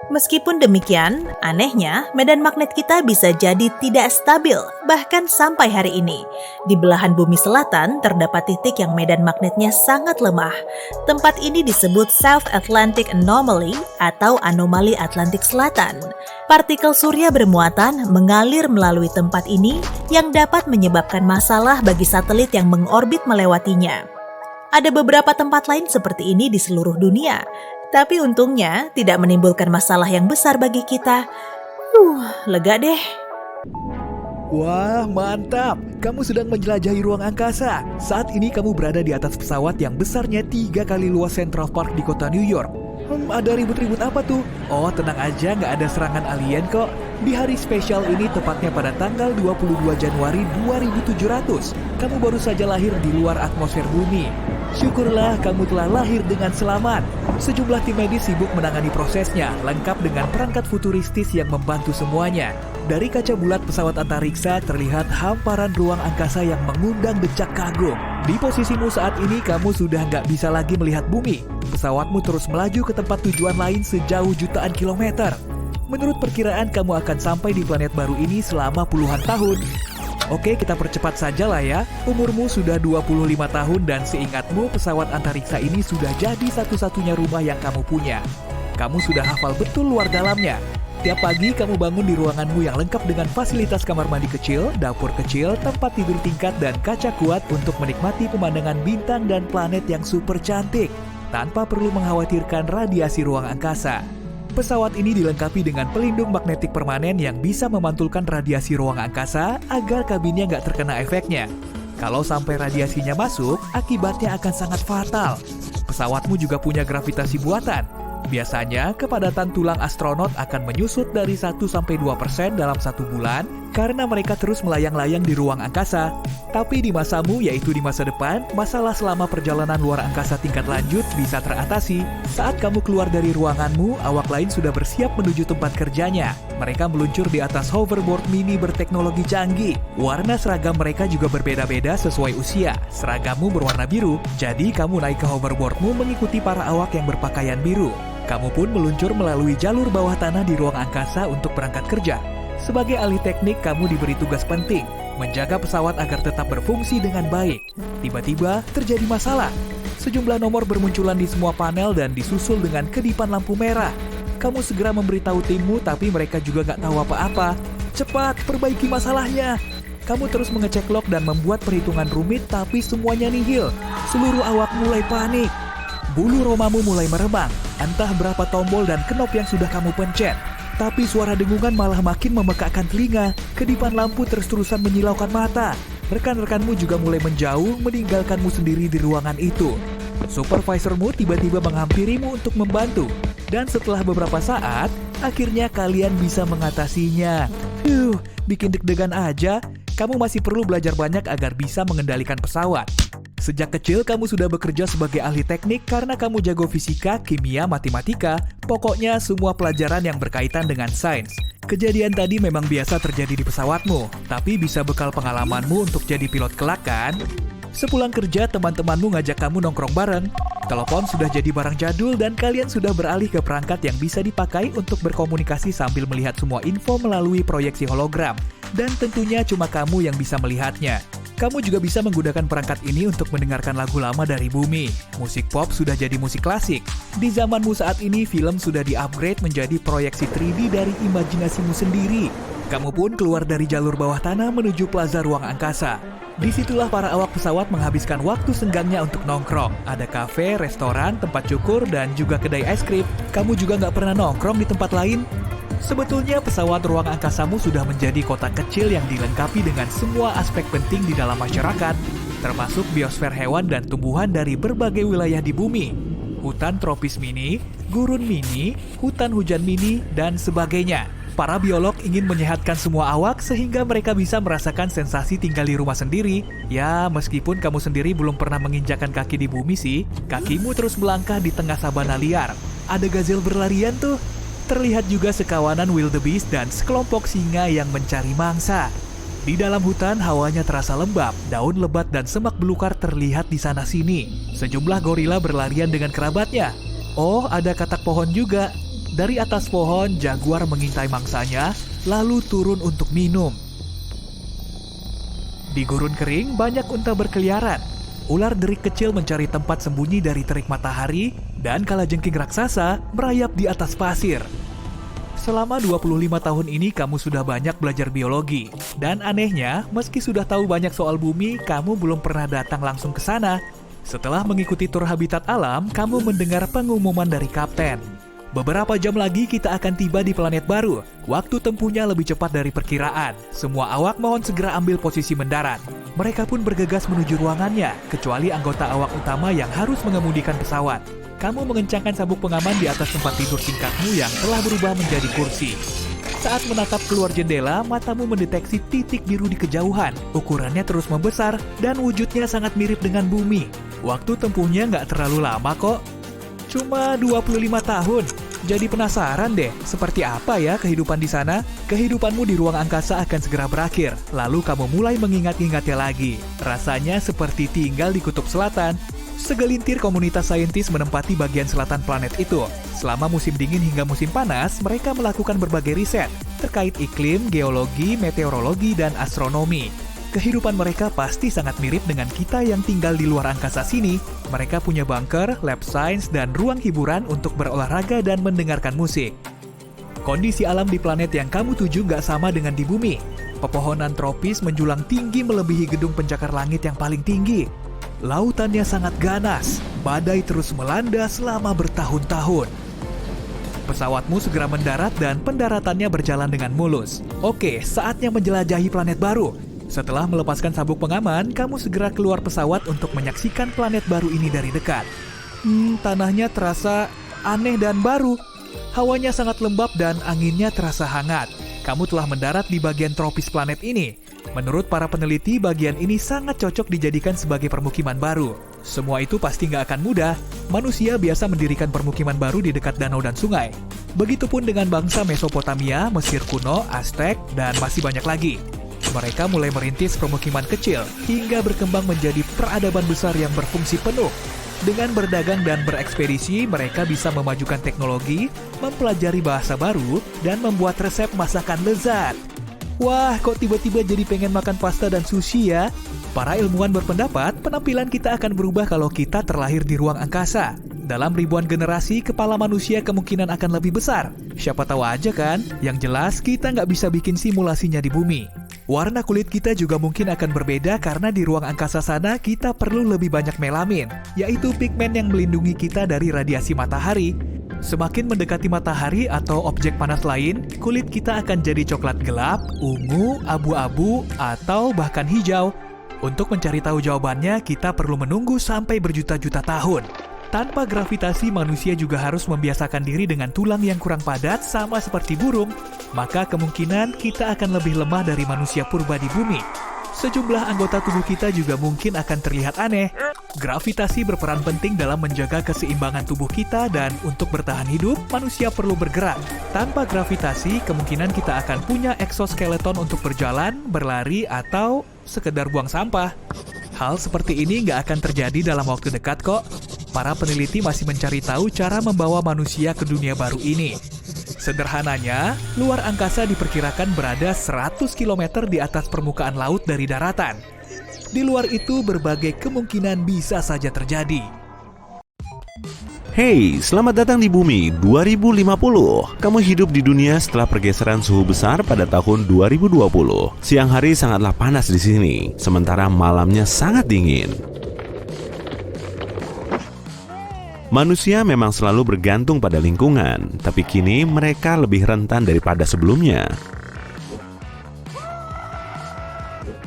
Meskipun demikian, anehnya medan magnet kita bisa jadi tidak stabil, bahkan sampai hari ini. Di belahan bumi selatan terdapat titik yang medan magnetnya sangat lemah. Tempat ini disebut South Atlantic Anomaly atau anomali Atlantik Selatan. Partikel surya bermuatan mengalir melalui tempat ini yang dapat menyebabkan masalah bagi satelit yang mengorbit melewatinya. Ada beberapa tempat lain seperti ini di seluruh dunia. Tapi untungnya tidak menimbulkan masalah yang besar bagi kita. Lega deh. Wah, mantap! Kamu sedang menjelajahi ruang angkasa. Saat ini kamu berada di atas pesawat yang besarnya 3 kali luas Central Park di kota New York. Ada ribut-ribut apa tuh? Oh, tenang aja, nggak ada serangan alien kok. Di hari spesial ini, tepatnya pada tanggal 22 Januari 2700, kamu baru saja lahir di luar atmosfer bumi. Syukurlah kamu telah lahir dengan selamat. Sejumlah tim medis sibuk menangani prosesnya, lengkap dengan perangkat futuristis yang membantu semuanya. Dari kaca bulat pesawat antariksa terlihat hamparan ruang angkasa yang mengundang decak kagum. Di posisimu saat ini kamu sudah nggak bisa lagi melihat bumi. Pesawatmu terus melaju ke tempat tujuan lain sejauh jutaan kilometer. Menurut perkiraan kamu akan sampai di planet baru ini selama puluhan tahun. Oke, kita percepat saja lah ya. Umurmu sudah 25 tahun dan seingatmu pesawat antariksa ini sudah jadi satu-satunya rumah yang kamu punya. Kamu sudah hafal betul luar dalamnya. Tiap pagi kamu bangun di ruanganmu yang lengkap dengan fasilitas kamar mandi kecil, dapur kecil, tempat tidur tingkat, dan kaca kuat untuk menikmati pemandangan bintang dan planet yang super cantik, tanpa perlu mengkhawatirkan radiasi ruang angkasa. Pesawat ini dilengkapi dengan pelindung magnetik permanen yang bisa memantulkan radiasi ruang angkasa agar kabinnya nggak terkena efeknya. Kalau sampai radiasinya masuk, akibatnya akan sangat fatal. Pesawatmu juga punya gravitasi buatan. Biasanya, kepadatan tulang astronot akan menyusut dari 1-2% dalam 1 bulan karena mereka terus melayang-layang di ruang angkasa. Tapi di masamu, yaitu di masa depan, masalah selama perjalanan luar angkasa tingkat lanjut bisa teratasi. Saat kamu keluar dari ruanganmu, awak lain sudah bersiap menuju tempat kerjanya. Mereka meluncur di atas hoverboard mini berteknologi canggih. Warna seragam mereka juga berbeda-beda sesuai usia. Seragammu berwarna biru, jadi kamu naik ke hoverboardmu mengikuti para awak yang berpakaian biru. Kamu pun meluncur melalui jalur bawah tanah di ruang angkasa untuk berangkat kerja. Sebagai ahli teknik, kamu diberi tugas penting, menjaga pesawat agar tetap berfungsi dengan baik. Tiba-tiba terjadi masalah. Sejumlah nomor bermunculan di semua panel dan disusul dengan kedipan lampu merah. Kamu segera memberitahu timmu, tapi mereka juga nggak tahu apa-apa. Cepat, perbaiki masalahnya. Kamu terus mengecek log dan membuat perhitungan rumit, tapi semuanya nihil. Seluruh awak mulai panik. Bulu romamu mulai meremang. Entah berapa tombol dan knop yang sudah kamu pencet. Tapi suara dengungan malah makin memekakkan telinga. Kedipan lampu terus-terusan menyilaukan mata. Rekan-rekanmu juga mulai menjauh, meninggalkanmu sendiri di ruangan itu. Supervisormu tiba-tiba menghampirimu untuk membantu. Dan setelah beberapa saat, akhirnya kalian bisa mengatasinya. Bikin deg-degan aja. Kamu masih perlu belajar banyak agar bisa mengendalikan pesawat. Sejak kecil kamu sudah bekerja sebagai ahli teknik karena kamu jago fisika, kimia, matematika, pokoknya semua pelajaran yang berkaitan dengan sains. Kejadian tadi memang biasa terjadi di pesawatmu, tapi bisa bekal pengalamanmu untuk jadi pilot kelak kan? Sepulang kerja, teman-temanmu ngajak kamu nongkrong bareng. Telepon sudah jadi barang jadul dan kalian sudah beralih ke perangkat yang bisa dipakai untuk berkomunikasi sambil melihat semua info melalui proyeksi hologram. Dan tentunya cuma kamu yang bisa melihatnya. Kamu juga bisa menggunakan perangkat ini untuk mendengarkan lagu lama dari bumi. Musik pop sudah jadi musik klasik. Di zamanmu saat ini, film sudah di-upgrade menjadi proyeksi 3D dari imajinasimu sendiri. Kamu pun keluar dari jalur bawah tanah menuju plaza ruang angkasa. Disitulah para awak pesawat menghabiskan waktu senggangnya untuk nongkrong. Ada kafe, restoran, tempat cukur, dan juga kedai es krim. Kamu juga nggak pernah nongkrong di tempat lain? Sebetulnya pesawat ruang angkasamu sudah menjadi kota kecil yang dilengkapi dengan semua aspek penting di dalam masyarakat, termasuk biosfer hewan dan tumbuhan dari berbagai wilayah di bumi. Hutan tropis mini, gurun mini, hutan hujan mini, dan sebagainya. Para biolog ingin menyehatkan semua awak sehingga mereka bisa merasakan sensasi tinggal di rumah sendiri. Ya, meskipun kamu sendiri belum pernah menginjakan kaki di bumi sih, kakimu terus melangkah di tengah sabana liar. Ada gazelle berlarian tuh. Terlihat juga sekawanan wildebeest dan sekelompok singa yang mencari mangsa. Di dalam hutan, hawanya terasa lembab, daun lebat dan semak belukar terlihat di sana-sini. Sejumlah gorila berlarian dengan kerabatnya. Oh, ada katak pohon juga. Dari atas pohon, jaguar mengintai mangsanya, lalu turun untuk minum. Di gurun kering, banyak unta berkeliaran. Ular derik kecil mencari tempat sembunyi dari terik matahari, dan kalajengking raksasa merayap di atas pasir. Selama 25 tahun ini kamu sudah banyak belajar biologi. Dan anehnya, meski sudah tahu banyak soal bumi, kamu belum pernah datang langsung ke sana. Setelah mengikuti tur habitat alam, kamu mendengar pengumuman dari kapten. Beberapa jam lagi kita akan tiba di planet baru. Waktu tempuhnya lebih cepat dari perkiraan. Semua awak mohon segera ambil posisi mendarat. Mereka pun bergegas menuju ruangannya, kecuali anggota awak utama yang harus mengemudikan pesawat. Kamu mengencangkan sabuk pengaman di atas tempat tidur singkatmu yang telah berubah menjadi kursi. Saat menatap keluar jendela, matamu mendeteksi titik biru di kejauhan. Ukurannya terus membesar dan wujudnya sangat mirip dengan bumi. Waktu tempuhnya nggak terlalu lama kok. Cuma 25 tahun. Jadi penasaran deh, seperti apa ya kehidupan di sana? Kehidupanmu di ruang angkasa akan segera berakhir. Lalu kamu mulai mengingat-ingatnya lagi. Rasanya seperti tinggal di kutub selatan. Segelintir komunitas saintis menempati bagian selatan planet itu. Selama musim dingin hingga musim panas, mereka melakukan berbagai riset terkait iklim, geologi, meteorologi, dan astronomi. Kehidupan mereka pasti sangat mirip dengan kita yang tinggal di luar angkasa sini. Mereka punya bunker, lab science, dan ruang hiburan untuk berolahraga dan mendengarkan musik. Kondisi alam di planet yang kamu tuju nggak sama dengan di bumi. Pepohonan tropis menjulang tinggi melebihi gedung pencakar langit yang paling tinggi. Lautannya sangat ganas, badai terus melanda selama bertahun-tahun. Pesawatmu segera mendarat dan pendaratannya berjalan dengan mulus. Oke, saatnya menjelajahi planet baru. Setelah melepaskan sabuk pengaman, kamu segera keluar pesawat untuk menyaksikan planet baru ini dari dekat. Tanahnya terasa aneh dan baru. Hawanya sangat lembab dan anginnya terasa hangat. Kamu telah mendarat di bagian tropis planet ini. Menurut para peneliti, bagian ini sangat cocok dijadikan sebagai permukiman baru. Semua itu pasti nggak akan mudah. Manusia biasa mendirikan permukiman baru di dekat danau dan sungai. Begitupun dengan bangsa Mesopotamia, Mesir kuno, Aztek, dan masih banyak lagi. Mereka mulai merintis permukiman kecil hingga berkembang menjadi peradaban besar yang berfungsi penuh. Dengan berdagang dan berekspedisi, mereka bisa memajukan teknologi, mempelajari bahasa baru, dan membuat resep masakan lezat. Wah, kok tiba-tiba jadi pengen makan pasta dan sushi ya? Para ilmuwan berpendapat, penampilan kita akan berubah kalau kita terlahir di ruang angkasa. Dalam ribuan generasi, kepala manusia kemungkinan akan lebih besar. Siapa tahu aja kan? Yang jelas, kita nggak bisa bikin simulasinya di bumi. Warna kulit kita juga mungkin akan berbeda karena di ruang angkasa sana kita perlu lebih banyak melamin, yaitu pigmen yang melindungi kita dari radiasi matahari. Semakin mendekati matahari atau objek panas lain, kulit kita akan jadi coklat gelap, ungu, abu-abu, atau bahkan hijau. Untuk mencari tahu jawabannya, kita perlu menunggu sampai berjuta-juta tahun. Tanpa gravitasi, manusia juga harus membiasakan diri dengan tulang yang kurang padat sama seperti burung, maka kemungkinan kita akan lebih lemah dari manusia purba di bumi. Sejumlah anggota tubuh kita juga mungkin akan terlihat aneh. Gravitasi berperan penting dalam menjaga keseimbangan tubuh kita dan untuk bertahan hidup, manusia perlu bergerak. Tanpa gravitasi, kemungkinan kita akan punya exoskeleton untuk berjalan, berlari, atau sekedar buang sampah. Hal seperti ini nggak akan terjadi dalam waktu dekat kok. Para peneliti masih mencari tahu cara membawa manusia ke dunia baru ini. Sederhananya, luar angkasa diperkirakan berada 100 km di atas permukaan laut dari daratan. Di luar itu, berbagai kemungkinan bisa saja terjadi. Hey, selamat datang di Bumi 2050. Kamu hidup di dunia setelah pergeseran suhu besar pada tahun 2020. Siang hari sangatlah panas di sini, sementara malamnya sangat dingin. Manusia memang selalu bergantung pada lingkungan, tapi kini mereka lebih rentan daripada sebelumnya.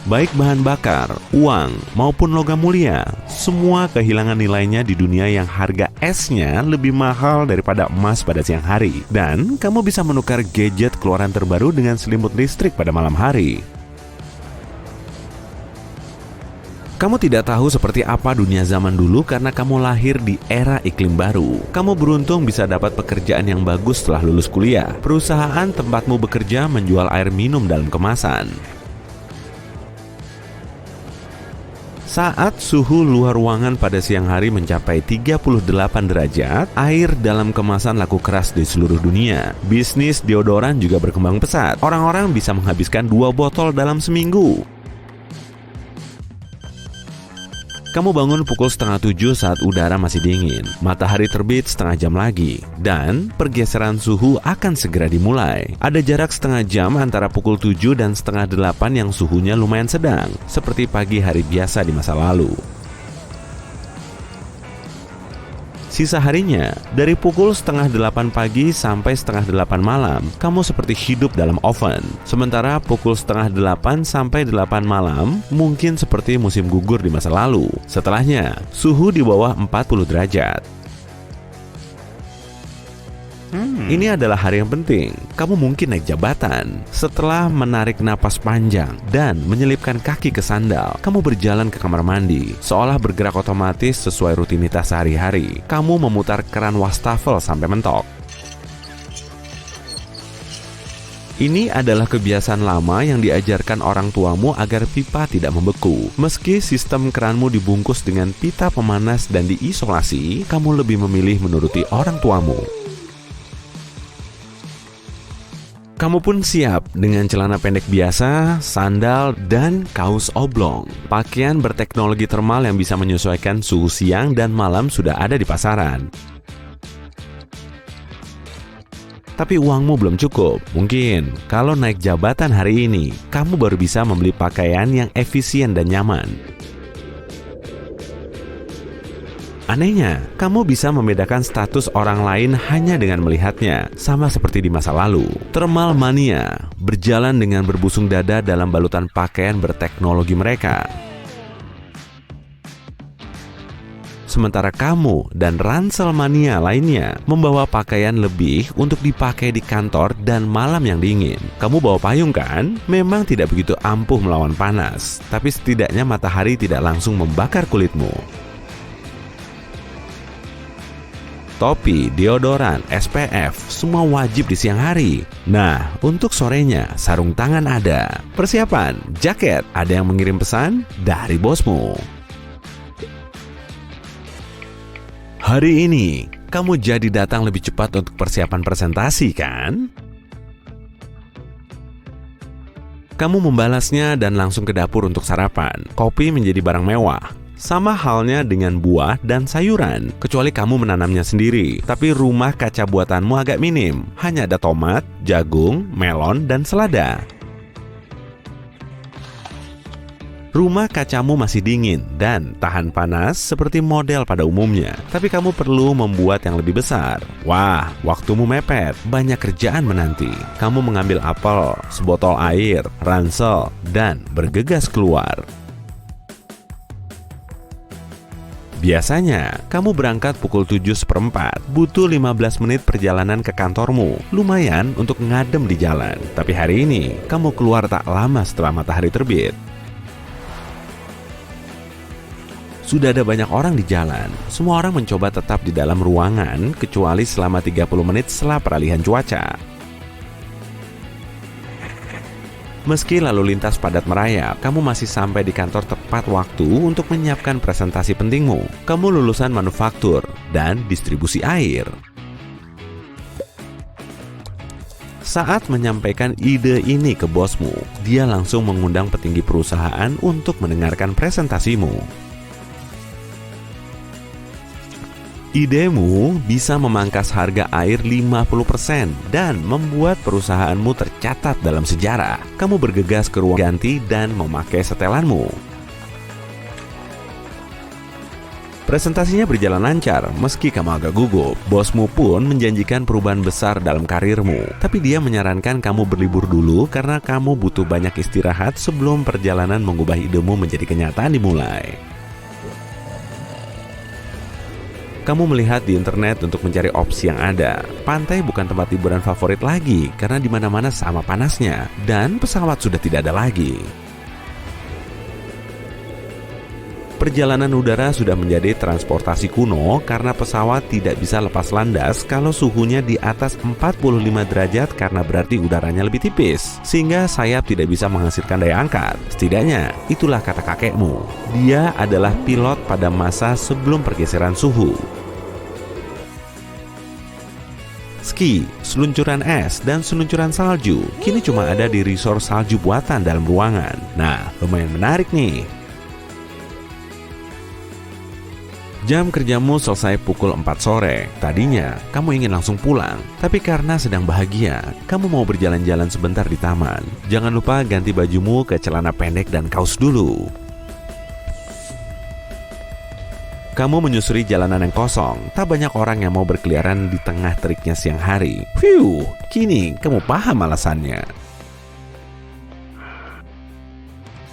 Baik bahan bakar, uang, maupun logam mulia, semua kehilangan nilainya di dunia yang harga esnya lebih mahal daripada emas pada siang hari. Dan kamu bisa menukar gadget keluaran terbaru dengan selimut listrik pada malam hari. Kamu tidak tahu seperti apa dunia zaman dulu karena kamu lahir di era iklim baru. Kamu beruntung bisa dapat pekerjaan yang bagus setelah lulus kuliah. Perusahaan tempatmu bekerja menjual air minum dalam kemasan. Saat suhu luar ruangan pada siang hari mencapai 38 derajat, air dalam kemasan laku keras di seluruh dunia. Bisnis deodoran juga berkembang pesat. Orang-orang bisa menghabiskan 2 botol dalam seminggu. Kamu bangun pukul 6:30 saat udara masih dingin. Matahari terbit setengah jam lagi. Dan pergeseran suhu akan segera dimulai. Ada jarak setengah jam antara pukul 7 dan setengah 8 yang suhunya lumayan sedang. Seperti pagi hari biasa di masa lalu. Sisa harinya, dari pukul setengah 8 pagi sampai setengah 8 malam, kamu seperti hidup dalam oven. Sementara pukul setengah 8 sampai 8 malam, mungkin seperti musim gugur di masa lalu. Setelahnya, suhu di bawah 40 derajat. Ini adalah hari yang penting. Kamu mungkin naik jabatan. Setelah menarik napas panjang dan menyelipkan kaki ke sandal, kamu berjalan ke kamar mandi, seolah bergerak otomatis sesuai rutinitas sehari-hari. Kamu memutar keran wastafel sampai mentok. Ini adalah kebiasaan lama yang diajarkan orang tuamu agar pipa tidak membeku. Meski sistem keranmu dibungkus dengan pita pemanas dan diisolasi, kamu lebih memilih menuruti orang tuamu. Kamu pun siap dengan celana pendek biasa, sandal, dan kaos oblong. Pakaian berteknologi termal yang bisa menyesuaikan suhu siang dan malam sudah ada di pasaran. Tapi uangmu belum cukup. Mungkin kalau naik jabatan hari ini, kamu baru bisa membeli pakaian yang efisien dan nyaman. Anehnya, kamu bisa membedakan status orang lain hanya dengan melihatnya, sama seperti di masa lalu. Thermal mania, berjalan dengan berbusung dada dalam balutan pakaian berteknologi mereka. Sementara kamu dan ransel mania lainnya membawa pakaian lebih untuk dipakai di kantor dan malam yang dingin. Kamu bawa payung kan? Memang tidak begitu ampuh melawan panas, tapi setidaknya matahari tidak langsung membakar kulitmu. Topi, deodoran, SPF, semua wajib di siang hari. Nah, untuk sorenya, sarung tangan ada. Persiapan, jaket, ada yang mengirim pesan dari bosmu. Hari ini, kamu jadi datang lebih cepat untuk persiapan presentasi, kan? Kamu membalasnya dan langsung ke dapur untuk sarapan. Kopi menjadi barang mewah. Sama halnya dengan buah dan sayuran, kecuali kamu menanamnya sendiri. Tapi rumah kaca buatanmu agak minim. Hanya ada tomat, jagung, melon, dan selada. Rumah kacamu masih dingin dan tahan panas seperti model pada umumnya. Tapi kamu perlu membuat yang lebih besar. Wah, waktumu mepet. Banyak kerjaan menanti. Kamu mengambil apel, sebotol air, ransel, dan bergegas keluar. Biasanya, kamu berangkat pukul 7:04, butuh 15 menit perjalanan ke kantormu. Lumayan untuk ngadem di jalan. Tapi hari ini, kamu keluar tak lama setelah matahari terbit. Sudah ada banyak orang di jalan. Semua orang mencoba tetap di dalam ruangan, kecuali selama 30 menit setelah peralihan cuaca. Meski lalu lintas padat merayap, kamu masih sampai di kantor tepat waktu untuk menyiapkan presentasi pentingmu. Kamu lulusan manufaktur dan distribusi air. Saat menyampaikan ide ini ke bosmu, dia langsung mengundang petinggi perusahaan untuk mendengarkan presentasimu. Idemu bisa memangkas harga air 50% dan membuat perusahaanmu tercatat dalam sejarah. Kamu bergegas ke ruang ganti dan memakai setelanmu. Presentasinya berjalan lancar, meski kamu agak gugup. Bosmu pun menjanjikan perubahan besar dalam karirmu. Tapi dia menyarankan kamu berlibur dulu karena kamu butuh banyak istirahat sebelum perjalanan mengubah idemu menjadi kenyataan dimulai. Kamu melihat di internet untuk mencari opsi yang ada. Pantai bukan tempat liburan favorit lagi karena di mana-mana sama panasnya dan pesawat sudah tidak ada lagi. Perjalanan udara sudah menjadi transportasi kuno karena pesawat tidak bisa lepas landas kalau suhunya di atas 45 derajat karena berarti udaranya lebih tipis, sehingga sayap tidak bisa menghasilkan daya angkat. Setidaknya, itulah kata kakekmu. Dia adalah pilot pada masa sebelum pergeseran suhu. Ski, seluncuran es, dan seluncuran salju kini cuma ada di resort salju buatan dalam ruangan. Nah, lumayan menarik nih. Jam kerjamu selesai pukul 4 sore. Tadinya, kamu ingin langsung pulang. Tapi karena sedang bahagia, kamu mau berjalan-jalan sebentar di taman. Jangan lupa ganti bajumu ke celana pendek dan kaos dulu. Kamu menyusuri jalanan yang kosong. Tak banyak orang yang mau berkeliaran di tengah teriknya siang hari. Phew, kini kamu paham alasannya.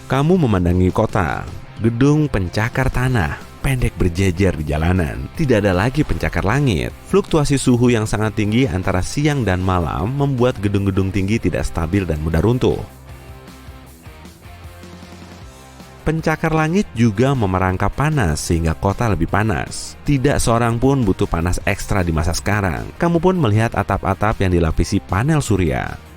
Kamu memandangi kota. Gedung pencakar tanah pendek berjejer di jalanan. Tidak ada lagi pencakar langit. Fluktuasi suhu yang sangat tinggi antara siang dan malam membuat gedung-gedung tinggi tidak stabil dan mudah runtuh. Pencakar langit juga memerangkap panas sehingga kota lebih panas. Tidak seorang pun butuh panas ekstra di masa sekarang. Kamu pun melihat atap-atap yang dilapisi panel surya.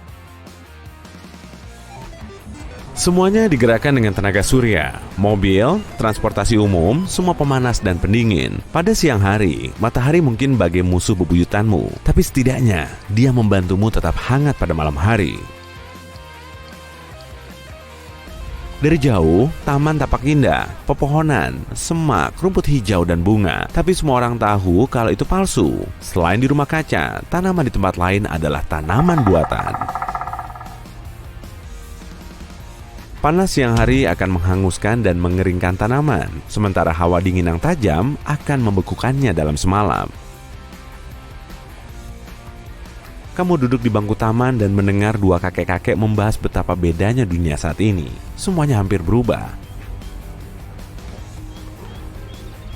Semuanya digerakkan dengan tenaga surya. Mobil, transportasi umum, semua pemanas dan pendingin. Pada siang hari, matahari mungkin bagai musuh bebuyutanmu, tapi setidaknya dia membantumu tetap hangat pada malam hari. Dari jauh, taman tampak indah, pepohonan, semak, rumput hijau dan bunga. Tapi semua orang tahu kalau itu palsu. Selain di rumah kaca, tanaman di tempat lain adalah tanaman buatan. Panas siang hari akan menghanguskan dan mengeringkan tanaman, sementara hawa dingin yang tajam akan membekukannya dalam semalam. Kamu duduk di bangku taman dan mendengar dua kakek-kakek membahas betapa bedanya dunia saat ini. Semuanya hampir berubah.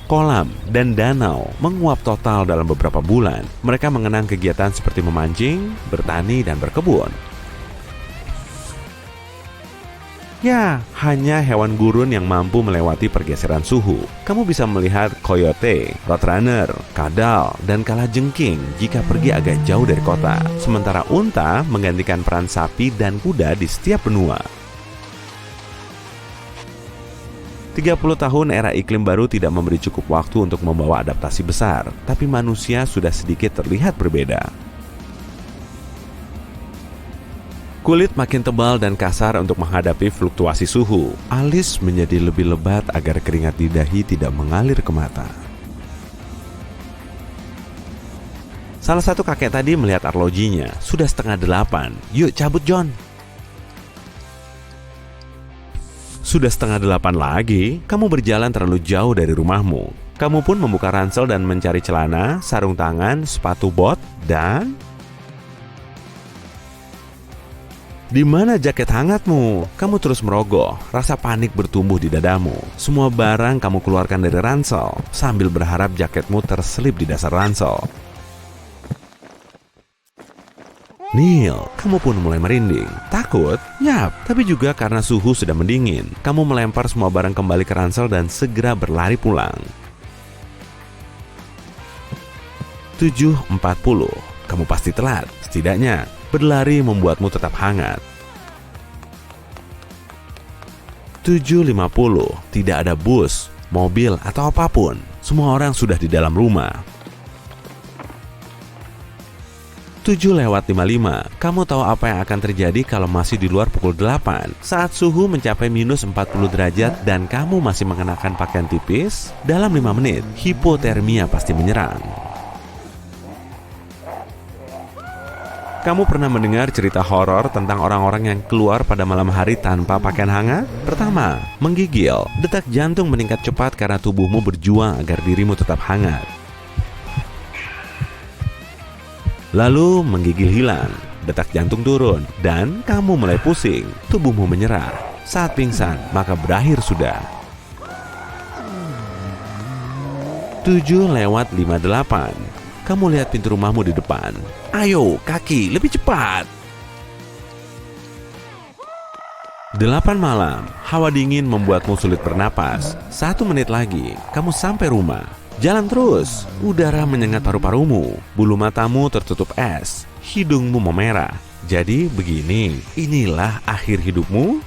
Kolam dan danau menguap total dalam beberapa bulan. Mereka mengenang kegiatan seperti memancing, bertani, dan berkebun. Ya, hanya hewan gurun yang mampu melewati pergeseran suhu. Kamu bisa melihat coyote, roadrunner, kadal, dan kalajengking jika pergi agak jauh dari kota. Sementara unta menggantikan peran sapi dan kuda di setiap benua. 30 tahun era iklim baru tidak memberi cukup waktu untuk membawa adaptasi besar, tapi manusia sudah sedikit terlihat berbeda. Kulit makin tebal dan kasar untuk menghadapi fluktuasi suhu. Alis menjadi lebih lebat agar keringat di dahi tidak mengalir ke mata. Salah satu kakek tadi melihat arlojinya. Sudah 7:30. Yuk cabut John. Sudah 7:30 lagi, kamu berjalan terlalu jauh dari rumahmu. Kamu pun membuka ransel dan mencari celana, sarung tangan, sepatu bot, dan... Di mana jaket hangatmu? Kamu terus merogoh, rasa panik bertumbuh di dadamu. Semua barang kamu keluarkan dari ransel, sambil berharap jaketmu terselip di dasar ransel. Neil, kamu pun mulai merinding. Takut? Yap, tapi juga karena suhu sudah mendingin. Kamu melempar semua barang kembali ke ransel dan segera berlari pulang. 7:40. Kamu pasti telat, setidaknya berlari membuatmu tetap hangat. 7:50, tidak ada bus, mobil, atau apapun. Semua orang sudah di dalam rumah. 7:55. Kamu tahu apa yang akan terjadi kalau masih di luar pukul 8? Saat suhu mencapai minus 40 derajat dan kamu masih mengenakan pakaian tipis, dalam 5 menit, hipotermia pasti menyerang. Kamu pernah mendengar cerita horor tentang orang-orang yang keluar pada malam hari tanpa pakaian hangat? Pertama, menggigil. Detak jantung meningkat cepat karena tubuhmu berjuang agar dirimu tetap hangat. Lalu menggigil hilang, detak jantung turun, dan kamu mulai pusing. Tubuhmu menyerah. Saat pingsan, maka berakhir sudah. 7:58. Kamu lihat pintu rumahmu di depan. Ayo, kaki, lebih cepat. 8 malam, hawa dingin membuatmu sulit bernapas. 1 menit lagi, kamu sampai rumah. Jalan terus, udara menyengat paru-parumu. Bulu matamu tertutup es, hidungmu memerah. Jadi begini, inilah akhir hidupmu?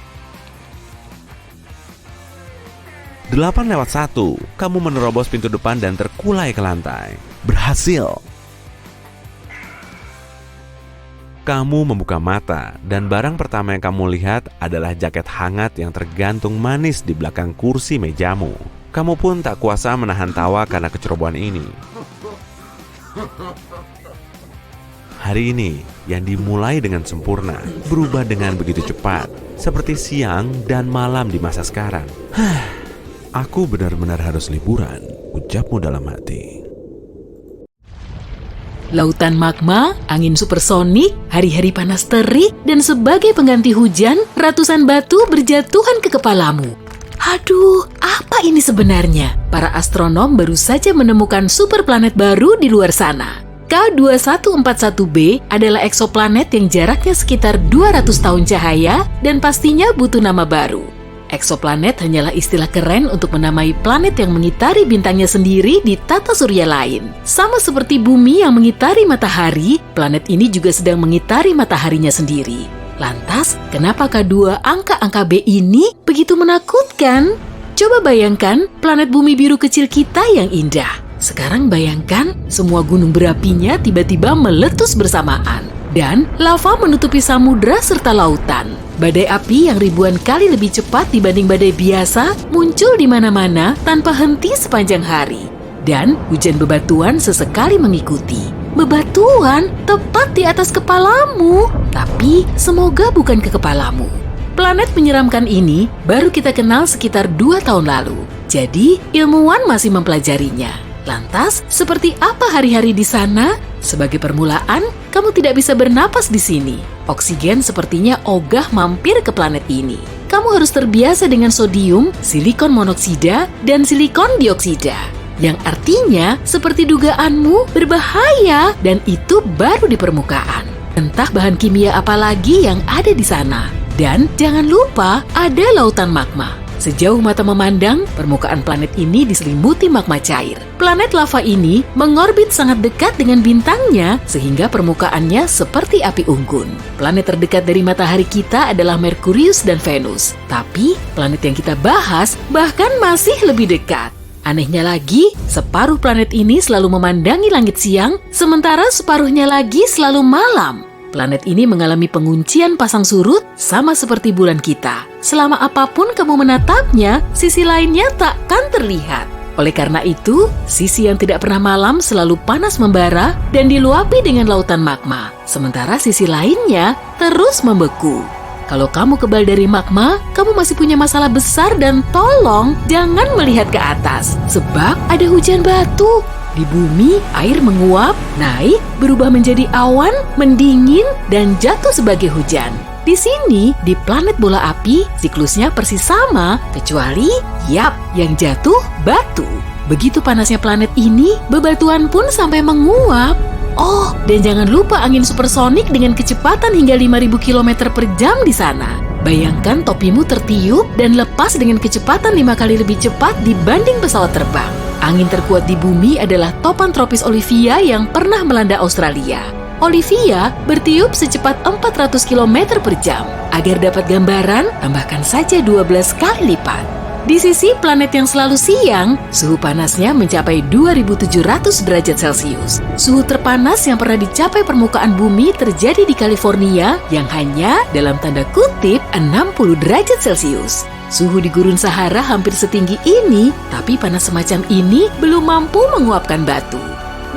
8:01, kamu menerobos pintu depan dan terkulai ke lantai. Berhasil. Kamu membuka mata dan barang pertama yang kamu lihat adalah jaket hangat yang tergantung manis di belakang kursi mejamu. Kamu pun tak kuasa menahan tawa karena kecerobohan ini. Hari ini yang dimulai dengan sempurna berubah dengan begitu cepat, seperti siang dan malam di masa sekarang. Aku benar-benar harus liburan, ucapmu dalam hati. Lautan magma, angin supersonik, hari-hari panas terik, dan sebagai pengganti hujan, ratusan batu berjatuhan ke kepalamu. Aduh, apa ini sebenarnya? Para astronom baru saja menemukan superplanet baru di luar sana. K2141b adalah eksoplanet yang jaraknya sekitar 200 tahun cahaya dan pastinya butuh nama baru. Eksoplanet hanyalah istilah keren untuk menamai planet yang mengitari bintangnya sendiri di tata surya lain. Sama seperti bumi yang mengitari matahari, planet ini juga sedang mengitari mataharinya sendiri. Lantas, kenapa K2 angka-angka B ini begitu menakutkan? Coba bayangkan planet bumi biru kecil kita yang indah. Sekarang bayangkan semua gunung berapinya tiba-tiba meletus bersamaan. Dan lava menutupi samudra serta lautan. Badai api yang ribuan kali lebih cepat dibanding badai biasa muncul di mana-mana tanpa henti sepanjang hari. Dan hujan bebatuan sesekali mengikuti. Bebatuan tepat di atas kepalamu. Tapi semoga bukan ke kepalamu. Planet menyeramkan ini baru kita kenal sekitar 2 tahun lalu. Jadi ilmuwan masih mempelajarinya. Lantas, seperti apa hari-hari di sana? Sebagai permulaan, kamu tidak bisa bernapas di sini. Oksigen sepertinya ogah mampir ke planet ini. Kamu harus terbiasa dengan sodium, silikon monoksida, dan silikon dioksida. Yang artinya, seperti dugaanmu, berbahaya, dan itu baru di permukaan. Entah bahan kimia apa lagi yang ada di sana. Dan jangan lupa, ada lautan magma. Sejauh mata memandang, permukaan planet ini diselimuti magma cair. Planet lava ini mengorbit sangat dekat dengan bintangnya sehingga permukaannya seperti api unggun. Planet terdekat dari matahari kita adalah Merkurius dan Venus. Tapi planet yang kita bahas bahkan masih lebih dekat. Anehnya lagi, separuh planet ini selalu memandangi langit siang, sementara separuhnya lagi selalu malam. Planet ini mengalami penguncian pasang surut sama seperti bulan kita. Selama apapun kamu menatapnya, sisi lainnya takkan terlihat. Oleh karena itu, sisi yang tidak pernah malam selalu panas membara dan diluapi dengan lautan magma. Sementara sisi lainnya terus membeku. Kalau kamu kebal dari magma, kamu masih punya masalah besar dan tolong jangan melihat ke atas. Sebab ada hujan batu. Di bumi, air menguap, naik, berubah menjadi awan, mendingin, dan jatuh sebagai hujan. Di sini, di planet bola api, siklusnya persis sama, kecuali, yang jatuh batu. Begitu panasnya planet ini, bebatuan pun sampai menguap. Oh, dan jangan lupa angin supersonik dengan kecepatan hingga 5.000 km per jam di sana. Bayangkan topimu tertiup dan lepas dengan kecepatan 5 kali lebih cepat dibanding pesawat terbang. Angin terkuat di bumi adalah topan tropis Olivia yang pernah melanda Australia. Olivia bertiup secepat 400 km per jam. Agar dapat gambaran, tambahkan saja 12 kali lipat. Di sisi planet yang selalu siang, suhu panasnya mencapai 2700 derajat Celcius. Suhu terpanas yang pernah dicapai permukaan bumi terjadi di California yang hanya dalam tanda kutip 60 derajat Celcius. Suhu di gurun Sahara hampir setinggi ini, tapi panas semacam ini belum mampu menguapkan batu.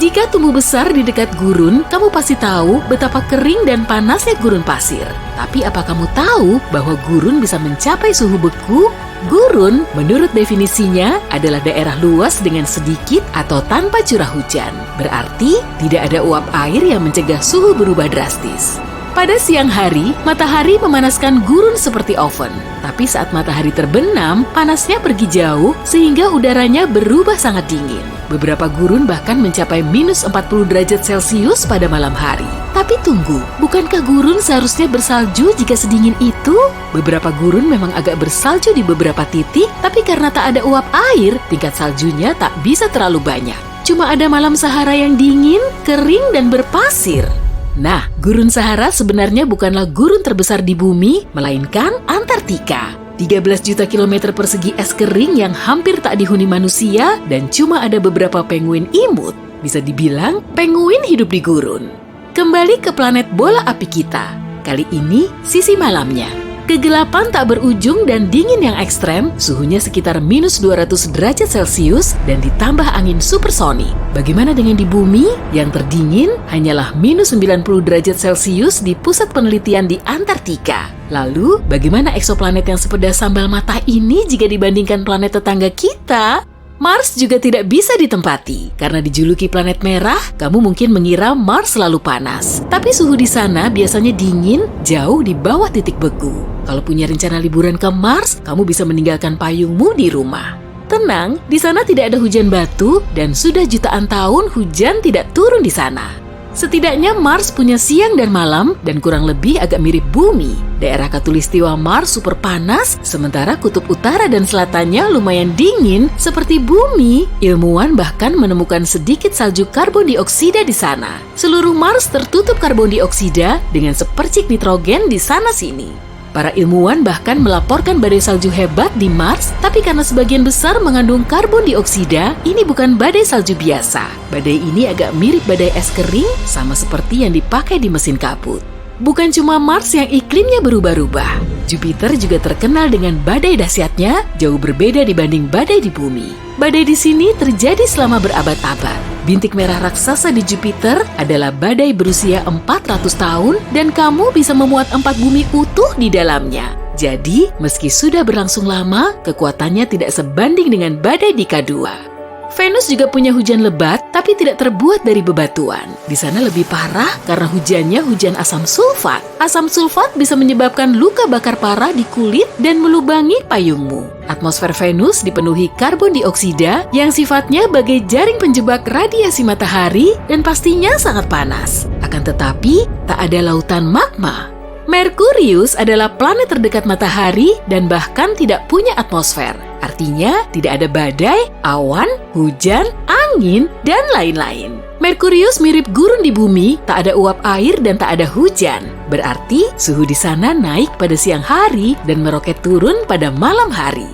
Jika tumbuh besar di dekat gurun, kamu pasti tahu betapa kering dan panasnya gurun pasir. Tapi apa kamu tahu bahwa gurun bisa mencapai suhu beku? Gurun, menurut definisinya, adalah daerah luas dengan sedikit atau tanpa curah hujan. Berarti, tidak ada uap air yang mencegah suhu berubah drastis. Pada siang hari, matahari memanaskan gurun seperti oven. Tapi saat matahari terbenam, panasnya pergi jauh sehingga udaranya berubah sangat dingin. Beberapa gurun bahkan mencapai minus 40 derajat Celcius pada malam hari. Tapi tunggu, bukankah gurun seharusnya bersalju jika sedingin itu? Beberapa gurun memang agak bersalju di beberapa titik, tapi karena tak ada uap air, tingkat saljunya tak bisa terlalu banyak. Cuma ada malam Sahara yang dingin, kering, dan berpasir. Nah, gurun Sahara sebenarnya bukanlah gurun terbesar di bumi, melainkan Antartika. 13 juta kilometer persegi es kering yang hampir tak dihuni manusia dan cuma ada beberapa penguin imut. Bisa dibilang, penguin hidup di gurun. Kembali ke planet bola api kita. Kali ini, sisi malamnya. Kegelapan tak berujung dan dingin yang ekstrem, suhunya sekitar minus 200 derajat Celcius dan ditambah angin supersonik. Bagaimana dengan di bumi? Yang terdingin hanyalah minus 90 derajat Celcius di pusat penelitian di Antartika. Lalu, bagaimana eksoplanet yang sepedas sambal mata ini jika dibandingkan planet tetangga kita? Mars juga tidak bisa ditempati. Karena dijuluki planet merah, kamu mungkin mengira Mars selalu panas. Tapi suhu di sana biasanya dingin, jauh di bawah titik beku. Kalau punya rencana liburan ke Mars, kamu bisa meninggalkan payungmu di rumah. Tenang, di sana tidak ada hujan batu dan sudah jutaan tahun hujan tidak turun di sana. Setidaknya Mars punya siang dan malam dan kurang lebih agak mirip bumi. Daerah khatulistiwa Mars super panas, sementara kutub utara dan selatannya lumayan dingin seperti bumi. Ilmuwan bahkan menemukan sedikit salju karbon dioksida di sana. Seluruh Mars tertutup karbon dioksida dengan sepercik nitrogen di sana-sini. Para ilmuwan bahkan melaporkan badai salju hebat di Mars, tapi karena sebagian besar mengandung karbon dioksida, ini bukan badai salju biasa. Badai ini agak mirip badai es kering, sama seperti yang dipakai di mesin kabut. Bukan cuma Mars yang iklimnya berubah-ubah. Jupiter juga terkenal dengan badai dahsyatnya, jauh berbeda dibanding badai di bumi. Badai di sini terjadi selama berabad-abad. Bintik merah raksasa di Jupiter adalah badai berusia 400 tahun dan kamu bisa memuat 4 bumi utuh di dalamnya. Jadi, meski sudah berlangsung lama, kekuatannya tidak sebanding dengan badai di K2. Venus juga punya hujan lebat, tapi tidak terbuat dari bebatuan. Di sana lebih parah karena hujannya hujan asam sulfat. Asam sulfat bisa menyebabkan luka bakar parah di kulit dan melubangi payungmu. Atmosfer Venus dipenuhi karbon dioksida yang sifatnya bagai jaring penjebak radiasi matahari dan pastinya sangat panas. Akan tetapi, tak ada lautan magma. Merkurius adalah planet terdekat matahari dan bahkan tidak punya atmosfer. Artinya, tidak ada badai, awan, hujan, angin, dan lain-lain. Merkurius mirip gurun di bumi, tak ada uap air dan tak ada hujan. Berarti, suhu di sana naik pada siang hari dan meroket turun pada malam hari.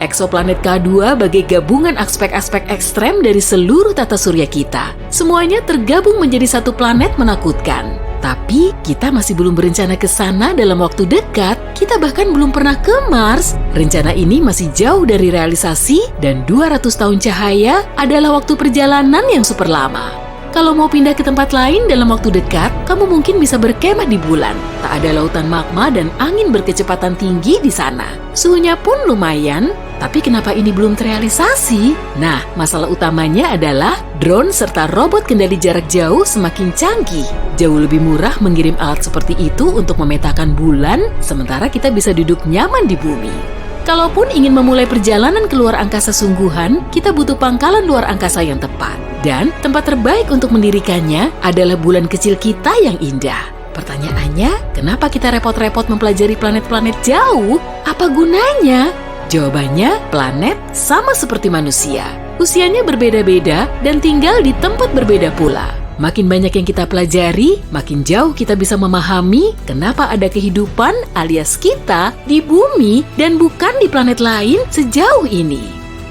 Eksoplanet K2 bagai gabungan aspek-aspek ekstrem dari seluruh tata surya kita. Semuanya tergabung menjadi satu planet menakutkan. Tapi, kita masih belum berencana ke sana dalam waktu dekat. Kita bahkan belum pernah ke Mars. Rencana ini masih jauh dari realisasi dan 200 tahun cahaya adalah waktu perjalanan yang super lama. Kalau mau pindah ke tempat lain dalam waktu dekat, kamu mungkin bisa berkemah di bulan. Tak ada lautan magma dan angin berkecepatan tinggi di sana. Suhunya pun lumayan, tapi kenapa ini belum terrealisasi? Nah, masalah utamanya adalah drone serta robot kendali jarak jauh semakin canggih. Jauh lebih murah mengirim alat seperti itu untuk memetakan bulan, sementara kita bisa duduk nyaman di bumi. Kalaupun ingin memulai perjalanan ke luar angkasa sungguhan, kita butuh pangkalan luar angkasa yang tepat. Dan tempat terbaik untuk mendirikannya adalah bulan kecil kita yang indah. Pertanyaannya, kenapa kita repot-repot mempelajari planet-planet jauh? Apa gunanya? Jawabannya, planet sama seperti manusia. Usianya berbeda-beda dan tinggal di tempat berbeda pula. Makin banyak yang kita pelajari, makin jauh kita bisa memahami kenapa ada kehidupan alias kita di bumi dan bukan di planet lain sejauh ini.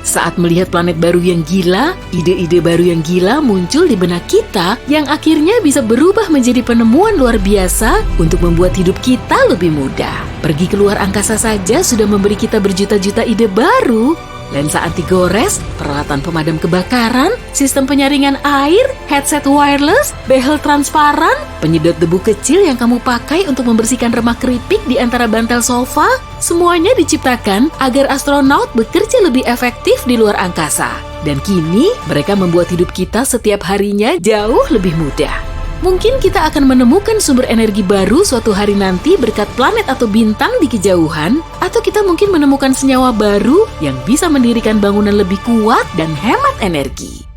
Saat melihat planet baru yang gila, ide-ide baru yang gila muncul di benak kita yang akhirnya bisa berubah menjadi penemuan luar biasa untuk membuat hidup kita lebih mudah. Pergi keluar angkasa saja sudah memberi kita berjuta-juta ide baru. Lensa anti gores, peralatan pemadam kebakaran, sistem penyaringan air, headset wireless, behel transparan, penyedot debu kecil yang kamu pakai untuk membersihkan remah keripik di antara bantal sofa, semuanya diciptakan agar astronot bekerja lebih efektif di luar angkasa. Dan kini, mereka membuat hidup kita setiap harinya jauh lebih mudah. Mungkin kita akan menemukan sumber energi baru suatu hari nanti berkat planet atau bintang di kejauhan, atau kita mungkin menemukan senyawa baru yang bisa mendirikan bangunan lebih kuat dan hemat energi.